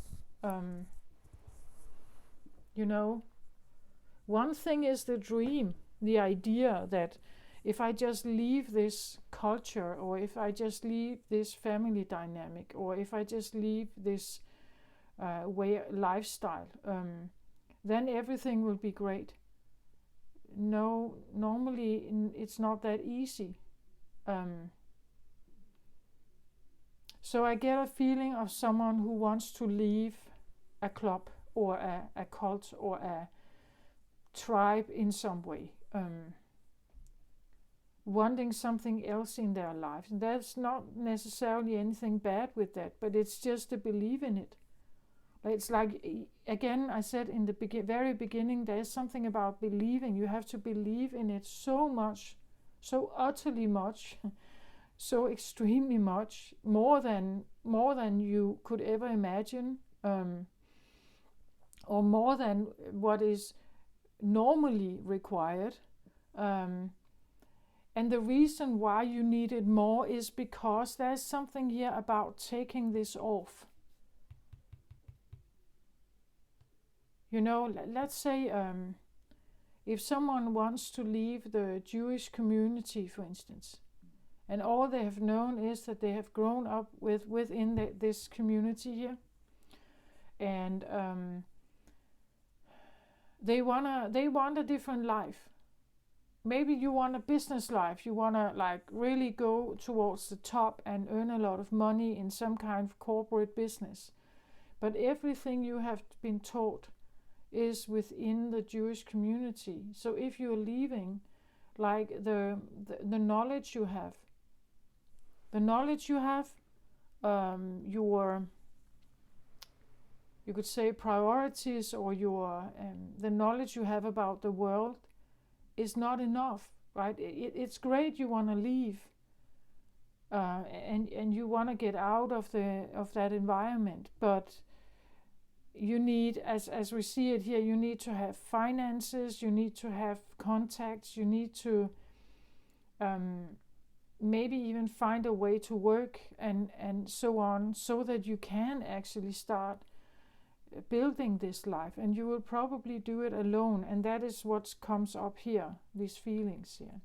One thing is the dream, the idea that if I just leave this culture, or if I just leave this family dynamic, or if I just leave this lifestyle, then everything will be great. No, normally it's not that easy. So I get a feeling of someone who wants to leave a club or a cult or a tribe in some way, wanting something else in their lives. And there's not necessarily anything bad with that, but it's just to believe in it. It's like, again, I said in the very beginning, there's something about believing. You have to believe in it so much, so utterly much, so extremely much, more than you could ever imagine, or more than what is normally required. And the reason why you need it more is because there's something here about taking this off. Let's say if someone wants to leave the Jewish community, for instance, and all they have known is that they have grown up within this community here, and they want a different life. Maybe you want a business life. You want to really go towards the top and earn a lot of money in some kind of corporate business. But everything you have been taught is within the Jewish community. So if you're leaving, the knowledge you have, your, you could say, priorities, or your the knowledge you have about the world is not enough, right? It's great you want to leave, and you want to get out of that environment, but you need, as we see it here, you need to have finances, you need to have contacts, you need to maybe even find a way to work and so on, so that you can actually start building this life. And you will probably do it alone, and that is what comes up here, these feelings here,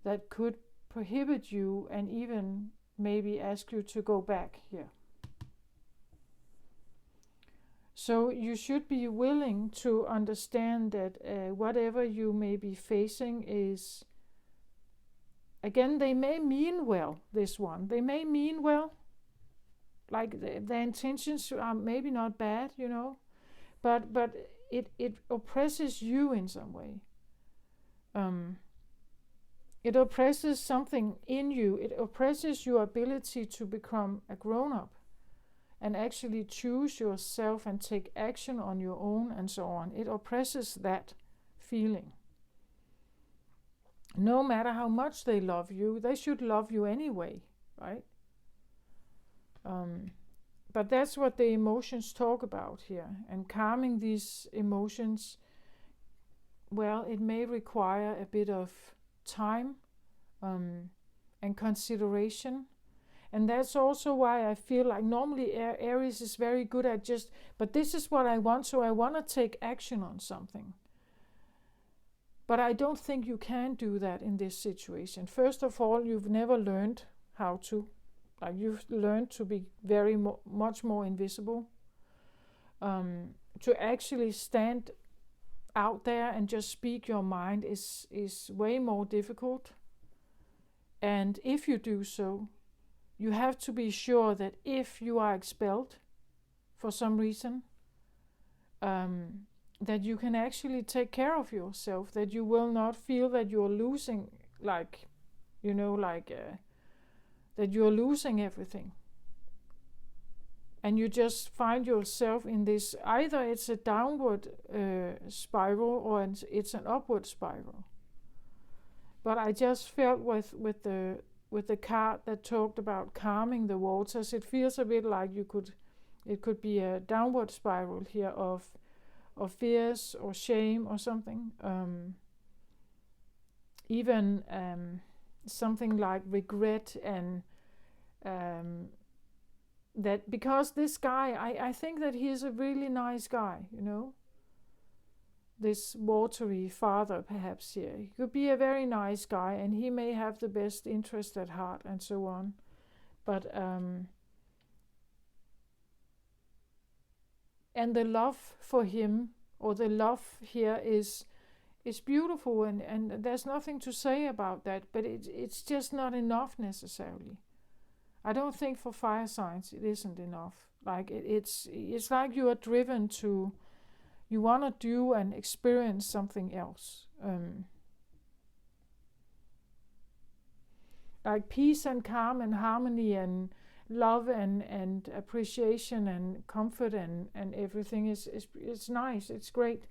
that could prohibit you and even maybe ask you to go back here. So you should be willing to understand that whatever you may be facing is, again, they may mean well, this one. They may mean well. Like the intentions are maybe not bad, but it oppresses you in some way. It oppresses something in you. It oppresses your ability to become a grown-up and actually choose yourself and take action on your own and so on. It oppresses that feeling. No matter how much they love you, they should love you anyway, right? But that's what the emotions talk about here. And calming these emotions, well, it may require a bit of time and consideration. And that's also why I feel like normally Aries is very good at but this is what I want, so I want to take action on something. But I don't think you can do that in this situation. First of all, you've never learned how to. You've learned to be very much more invisible. To actually stand out there and just speak your mind is way more difficult. And if you do so, you have to be sure that if you are expelled for some reason, that you can actually take care of yourself, that you will not feel that you're losing, that you're losing everything. and you just find yourself in this, either it's a downward spiral or it's an upward spiral. But I just felt with the card that talked about calming the waters, it feels a bit like it could be a downward spiral here of fears or shame or something. Even something like regret, and that, because this guy, I think that he is a really nice guy, you know. This watery father, perhaps here. He could be a very nice guy, and he may have the best interest at heart and so on. But and the love for him, or the love here is beautiful, and there's nothing to say about that, but it's just not enough necessarily. I don't think for fire signs it isn't enough. Like it's like you are driven to, you want to do and experience something else. Like peace and calm and harmony and love and appreciation and comfort and everything is nice. It's great.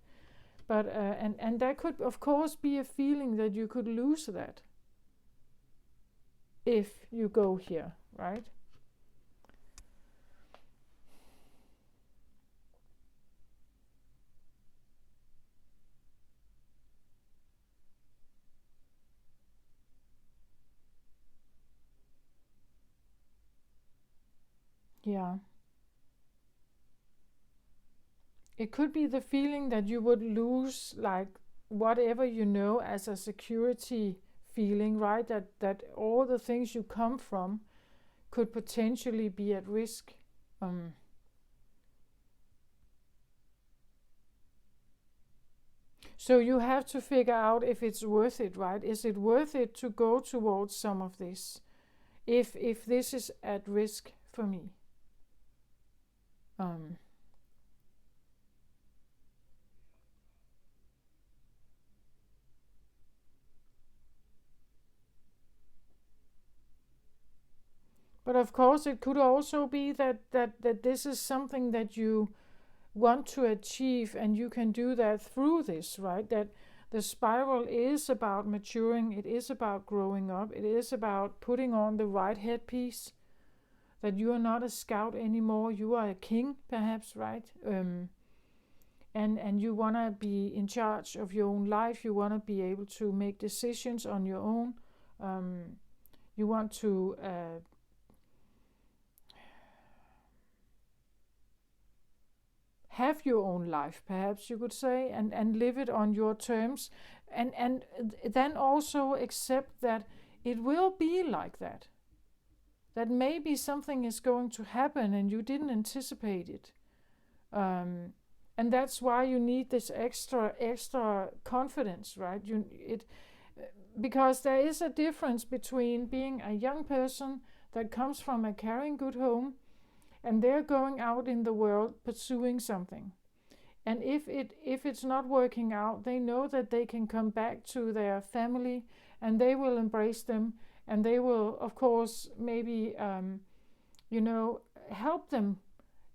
But and there could of course be a feeling that you could lose that if you go here, right? Yeah. It could be the feeling that you would lose, like, whatever you know as a security feeling, right? That all the things you come from could potentially be at risk. So you have to figure out if it's worth it, right? Is it worth it to go towards some of this if this is at risk for me? But of course, it could also be that this is something that you want to achieve, and you can do that through this, right? That the spiral is about maturing, it is about growing up, it is about putting on the right headpiece, that you are not a scout anymore, you are a king, perhaps, right? And you want to be in charge of your own life, you want to be able to make decisions on your own, you want to have your own life, perhaps you could say, and live it on your terms, and then also accept that it will be like that. That maybe something is going to happen and you didn't anticipate it. And that's why you need this extra confidence, right? Because there is a difference between being a young person that comes from a caring good home, and they're going out in the world pursuing something. And if it's not working out, they know that they can come back to their family and they will embrace them, and they will, of course, maybe help them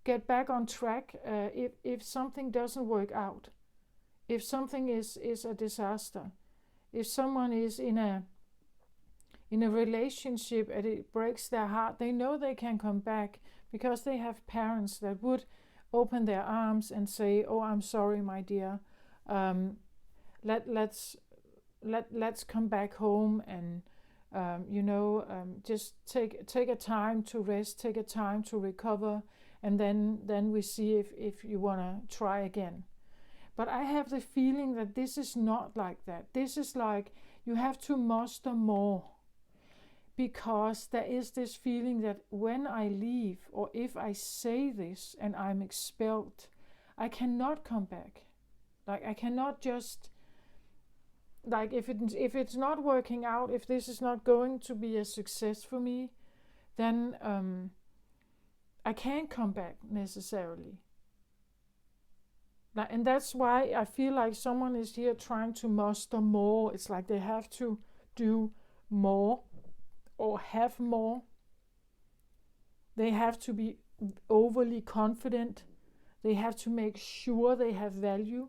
get back on track if something doesn't work out, if something is a disaster, if someone is in a relationship and it breaks their heart, they know they can come back because they have parents that would open their arms and say, "Oh, I'm sorry, my dear. Let's come back home and just take a time to rest, take a time to recover, and then we see if you want to try again." But I have the feeling that this is not like that. This is like you have to muster more. Because there is this feeling that when I leave, or if I say this and I'm expelled, I cannot come back. Like I cannot just, like if it's not working out, if this is not going to be a success for me, then I can't come back necessarily. And that's why I feel like someone is here trying to muster more. It's like they have to do more or have more. They have to be overly confident. They have to make sure they have value.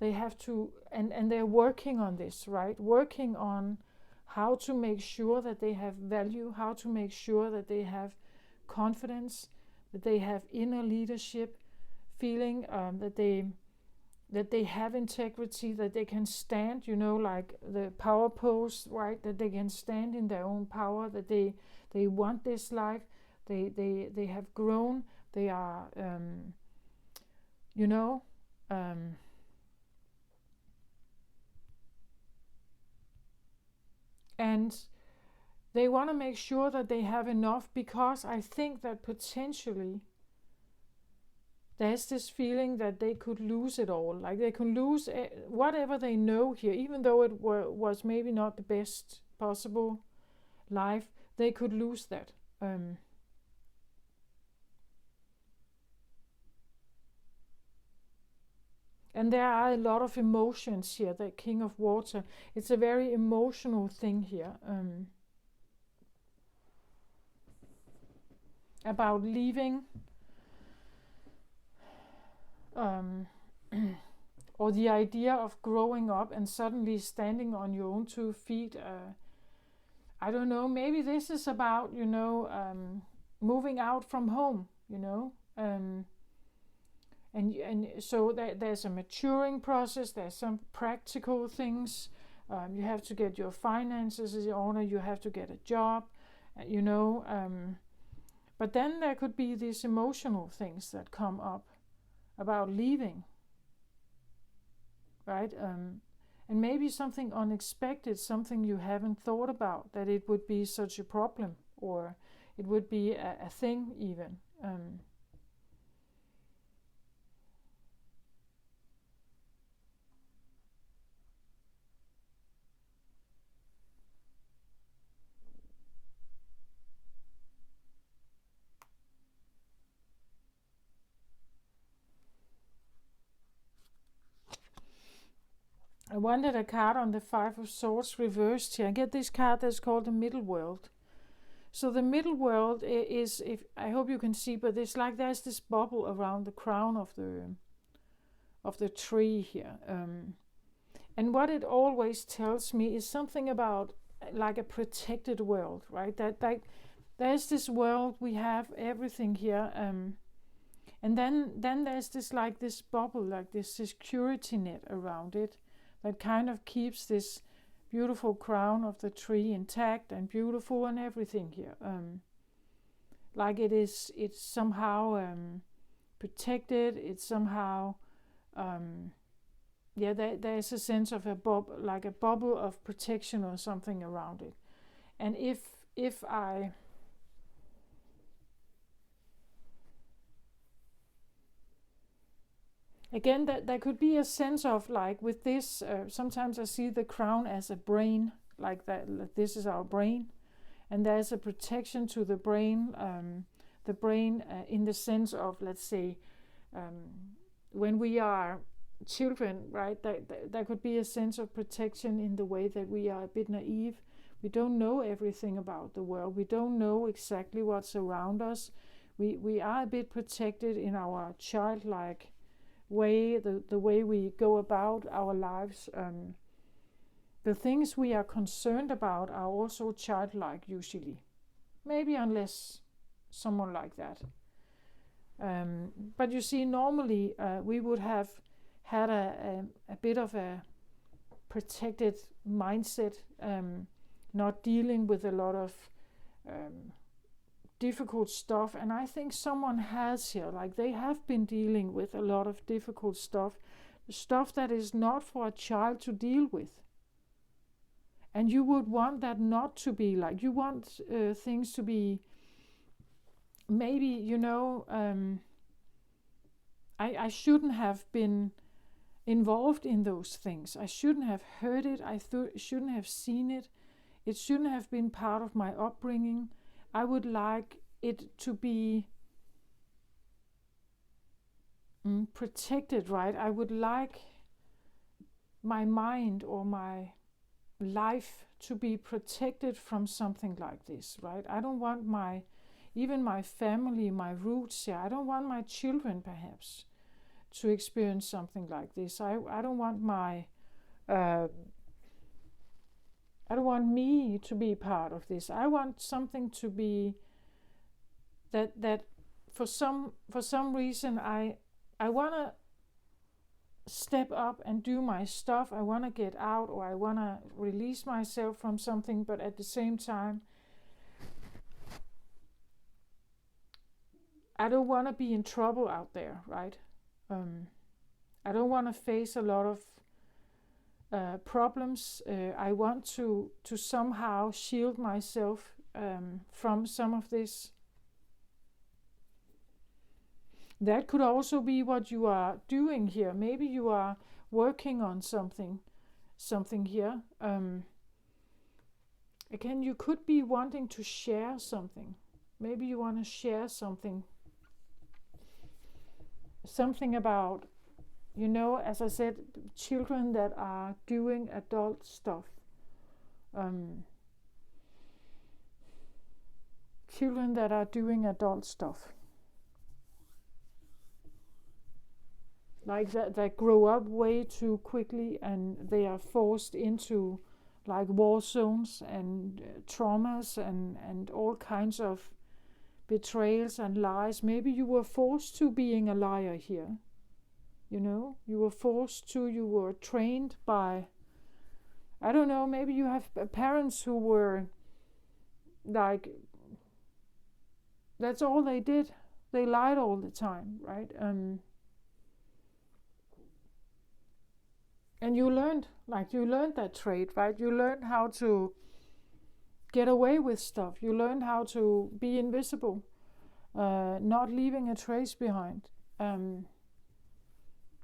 They have to, and they're working on this, right? Working on how to make sure that they have value, how to make sure that they have confidence, that they have inner leadership, feeling that they have integrity, that they can stand, like the power pose, right? That they can stand in their own power, that they want this life, they have grown, they are, you know, and they want to make sure that they have enough, because I think that potentially there's this feeling that they could lose it all. Like they could lose whatever they know here, even though it was maybe not the best possible life, they could lose that. And there are a lot of emotions here, the King of Water. It's a very emotional thing here. About leaving, or the idea of growing up and suddenly standing on your own 2 feet. I don't know, maybe this is about, moving out from home, and so there's a maturing process, there's some practical things. You have to get your finances in order, you have to get a job, but then there could be these emotional things that come up about leaving, right? And maybe something unexpected, something you haven't thought about, that it would be such a problem, or it would be a thing even. I wanted a card on the Five of Swords reversed here. I get this card that's called the Middle World. So the Middle World is, if I hope you can see, but it's like there's this bubble around the crown of the tree here. And what it always tells me is something about like a protected world, right? That there's this world, we have everything here, and then there's this bubble, like this security net around it, that kind of keeps this beautiful crown of the tree intact and beautiful and everything here. Like it's somehow protected. It's somehow there's a sense of a bubble of protection or something around it. And if I again, that there could be a sense of, like, with this, sometimes I see the crown as a brain, like that, like this is our brain, and there's a protection to the brain, in the sense of, let's say, when we are children, right, there could be a sense of protection in the way that we are a bit naive. We don't know everything about the world. We don't know exactly what's around us. We are a bit protected in our childlike way, the way we go about our lives. The things we are concerned about are also childlike usually, maybe unless someone like that. But you see, normally we would have had a bit of a protected mindset, not dealing with a lot of difficult stuff. And I think someone has here, like they have been dealing with a lot of difficult stuff that is not for a child to deal with. And you would want that not to be like, you want things to be maybe, I shouldn't have been involved in those things. I shouldn't have heard it. I shouldn't have seen it. It shouldn't have been part of my upbringing. I would like it to be protected, right? I would like my mind or my life to be protected from something like this, right? I don't want even my family, my roots here. I don't want my children perhaps to experience something like this. I don't want my I don't want me to be part of this. I want something to be that for some reason I want to step up and do my stuff. I want to get out, or I want to release myself from something, but at the same time I don't want to be in trouble out there, right? I don't want to face a lot of problems. I want to somehow shield myself from some of this. That could also be what you are doing here. Maybe you are working on something here. Again, you could be wanting to share something. Maybe you want to share something about, as I said, children that are doing adult stuff. Children that are doing adult stuff. Like that grow up way too quickly, and they are forced into like war zones and traumas and all kinds of betrayals and lies. Maybe you were forced to being a liar here. You were forced to, you were trained by, I don't know, maybe you have parents who were like, that's all they did. They lied all the time, right? And you learned that trait, right? You learned how to get away with stuff. You learned how to be invisible, not leaving a trace behind.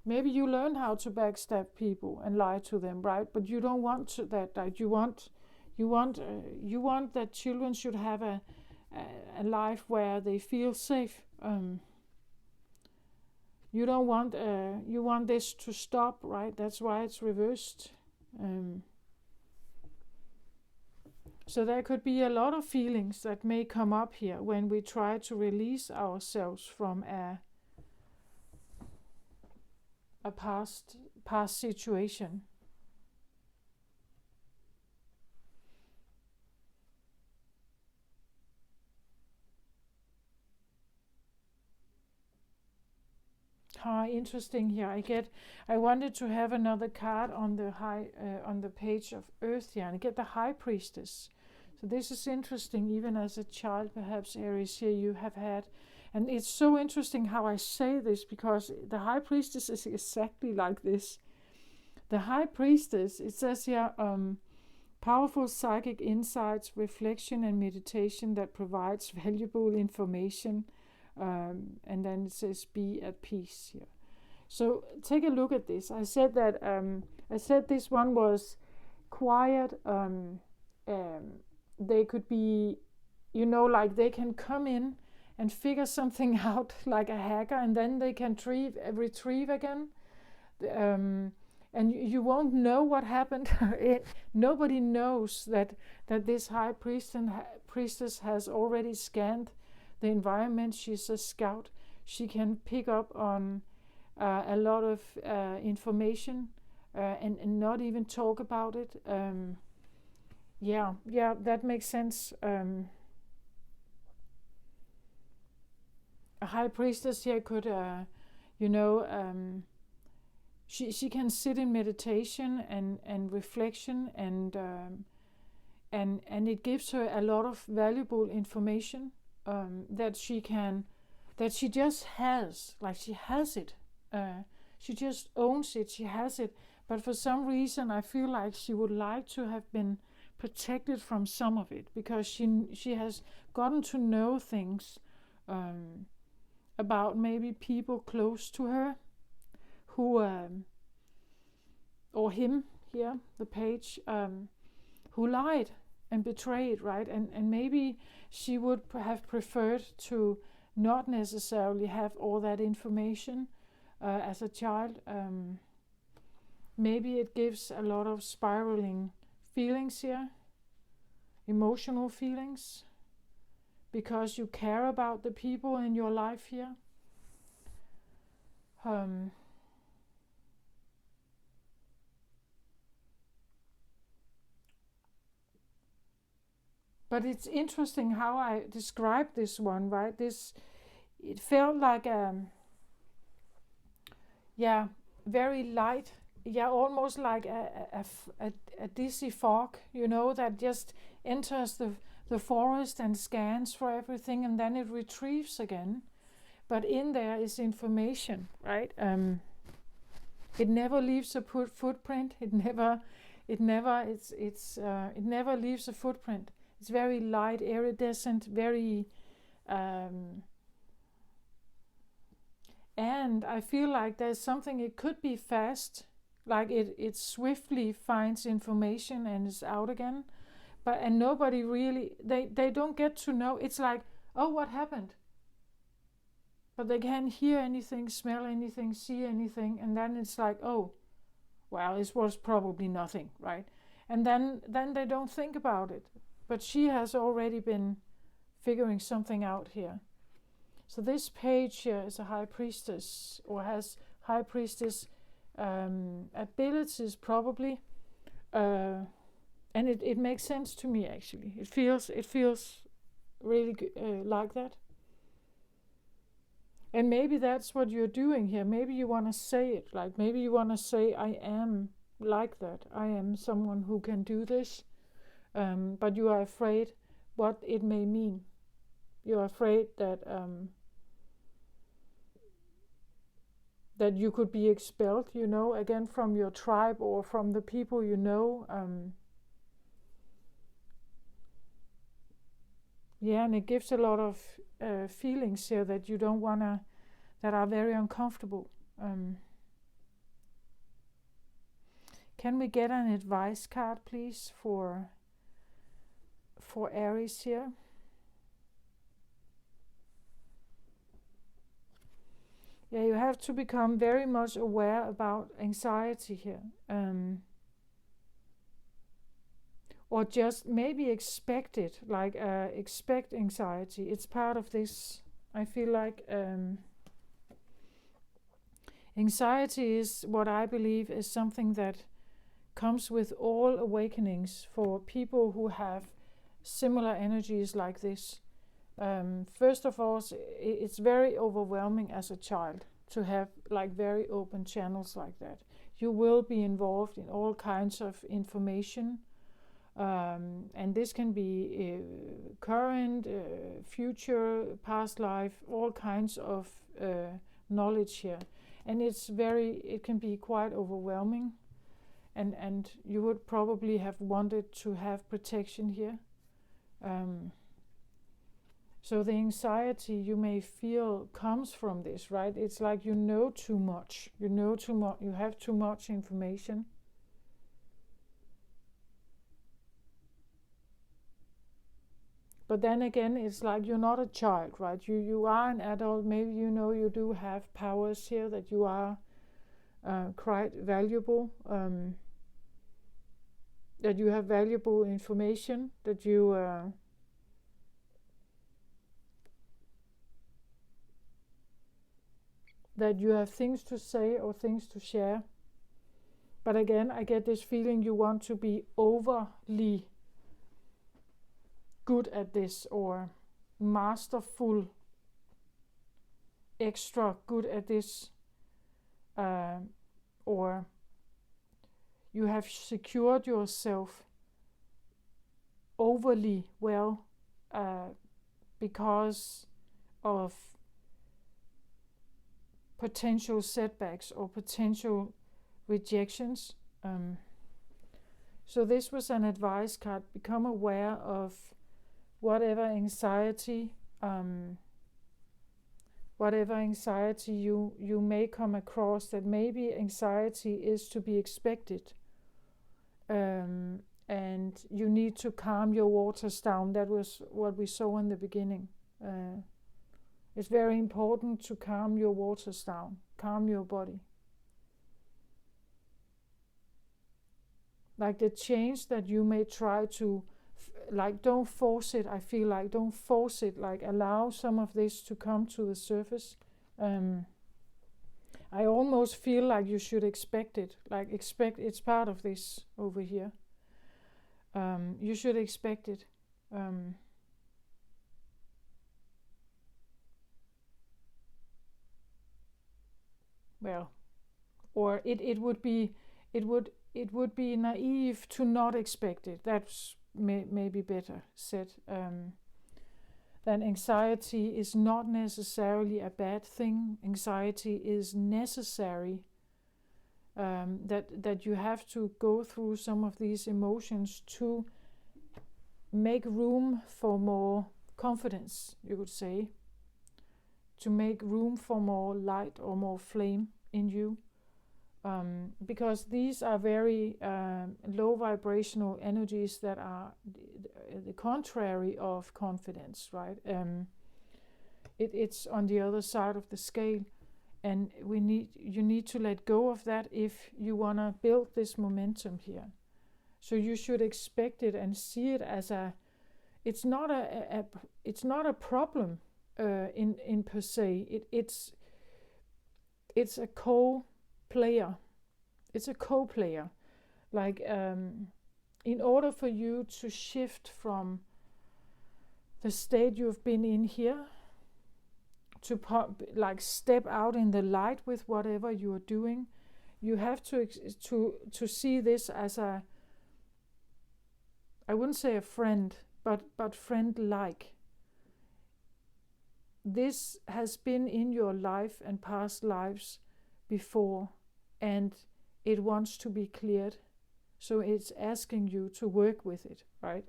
Maybe you learned how to backstab people and lie to them, right? But you don't want that. Right? You want that children should have a life where they feel safe. You don't want you want this to stop, right? That's why it's reversed. So there could be a lot of feelings that may come up here when we try to release ourselves from a past situation. Interesting here. I wanted to have another card on the page of Earth here, and I get the High Priestess. So this is interesting. Even as a child, perhaps, Aries, here you have had, and it's so interesting how I say this, because the High Priestess is exactly like this. The High Priestess, it says here, powerful psychic insights, reflection, and meditation that provides valuable information. And then it says be at peace here. So take a look at this. I said that this one was quiet. They could be, like they can come in and figure something out like a hacker, and then they can retrieve again. And you won't know what happened. Nobody knows that this High Priestess has already scanned the environment. She's a scout. She can pick up on a lot of information and not even talk about it. Yeah, that makes sense. A High Priestess here could, she can sit in meditation and reflection, and it gives her a lot of valuable information. That she just has, like she has it. She just owns it, she has it. But for some reason, I feel like she would like to have been protected from some of it, because she has gotten to know things about maybe people close to her who, or him here, the page, who lied and betrayed, right? And maybe she would have preferred to not necessarily have all that information as a child. Maybe it gives a lot of spiraling feelings here, emotional feelings. because you care about the people in your life here. But it's interesting how I describe this one, right? It felt like very light, almost like a dizzy fog, that just enters the forest and scans for everything, and then it retrieves again. But in there is information, right? It never leaves a footprint. It never leaves a footprint. It's very light, iridescent, very. And I feel like there's something, it could be fast, like it swiftly finds information and is out again. And nobody really, they don't get to know. It's like, oh, what happened? But they can't hear anything, smell anything, see anything. And then it's like, oh, well, it was probably nothing, right? And then they don't think about it. But she has already been figuring something out here. So this page here is a high priestess, or has high priestess abilities probably, and it makes sense to me actually. It feels really like that. And maybe that's what you're doing here. Maybe you want to say it, like maybe you want to say, I am like that. I am someone who can do this, but you are afraid what it may mean. You're afraid that that you could be expelled, again from your tribe or from the people you know. And it gives a lot of feelings here that you don't wanna, that are very uncomfortable. Can we get an advice card, please, for Aries here? Yeah, you have to become very much aware about anxiety here. Or just maybe expect it, like expect anxiety. It's part of this. I feel like anxiety is what I believe is something that comes with all awakenings for people who have similar energies like this. First of all, it's very overwhelming as a child to have like very open channels like that. You will be involved in all kinds of information, and this can be current, future, past life, all kinds of knowledge here, and it can be quite overwhelming, and you would probably have wanted to have protection here. So the anxiety you may feel comes from this, right? It's like you know too much. You have too much information. But then again, it's like you're not a child, right? You are an adult. Maybe you do have powers here, that you are quite valuable, that you have valuable information, that you have things to say or things to share. But again, I get this feeling you want to be overly good at this, or masterful, extra good at this, or you have secured yourself overly well because of potential setbacks or potential rejections. So this was an advice card. Become aware of whatever anxiety you may come across, that maybe anxiety is to be expected, and you need to calm your waters down. That was what we saw in the beginning. It's very important to calm your waters down, calm your body. Like the change that you may try to like don't force it. I feel like don't force it, like allow some of this to come to the surface. I almost feel like you should expect it, like expect it's part of this over here. You should expect it. Well, or it would be naive to not expect it. That's maybe better said. That anxiety is not necessarily a bad thing. Anxiety is necessary. That you have to go through some of these emotions to make room for more confidence, you could say, to make room for more light or more flame in you. Because these are very low vibrational energies that are the contrary of confidence, right? It's on the other side of the scale, and you need to let go of that if you want to build this momentum here. So you should expect it and see it as it's not a problem in per se. It's a co-player. It's a co-player. Like in order for you to shift from the state you've been in here to step out in the light with whatever you are doing, you have to see this as I wouldn't say a friend, but friend-like. This has been in your life and past lives before, and it wants to be cleared. So it's asking you to work with it, right?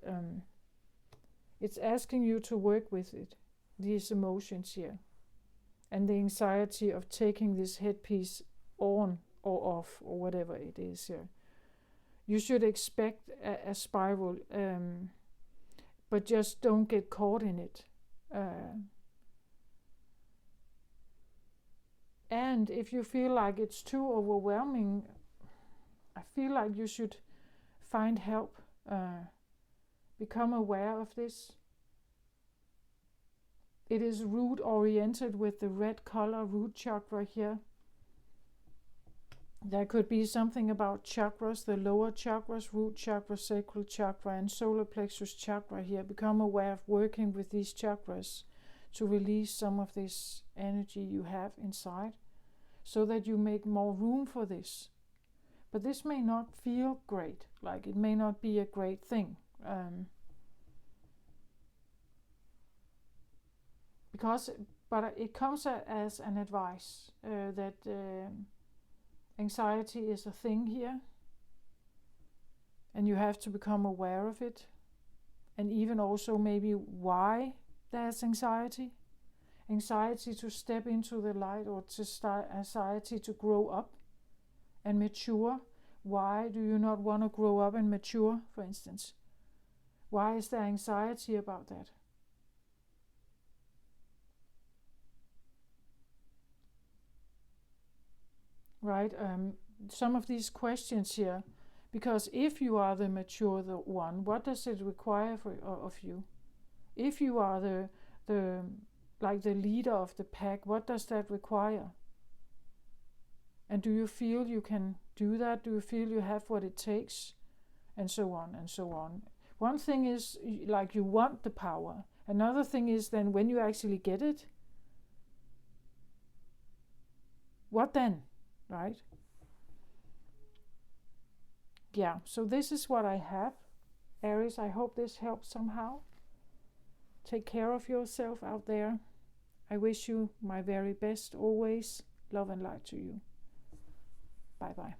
It's asking you to work with it, these emotions here, and the anxiety of taking this headpiece on or off or whatever it is here. You should expect a spiral, but just don't get caught in it. And if you feel like it's too overwhelming, I feel like you should find help. Become aware of this. It is root oriented with the red color, root chakra here. There could be something about chakras, the lower chakras, root chakra, sacral chakra, and solar plexus chakra here. Become aware of working with these chakras to release some of this energy you have inside, so that you make more room for this. But this may not feel great, like it may not be a great thing. But it comes as an advice that anxiety is a thing here, and you have to become aware of it, and even also maybe why there's anxiety to step into the light, or to start anxiety to grow up and mature. Why do you not want to grow up and mature, for instance? Why is there anxiety about that? Right? Some of these questions here, because if you are the mature one, what does it require of you? If you are the leader of the pack, what does that require? And do you feel you can do that? Do you feel you have what it takes? And so on and so on. One thing is like you want the power. Another thing is then when you actually get it, what then? Right? Yeah, so this is what I have. Aries, I hope this helps somehow. Take care of yourself out there. I wish you my very best always. Love and light to you. Bye bye.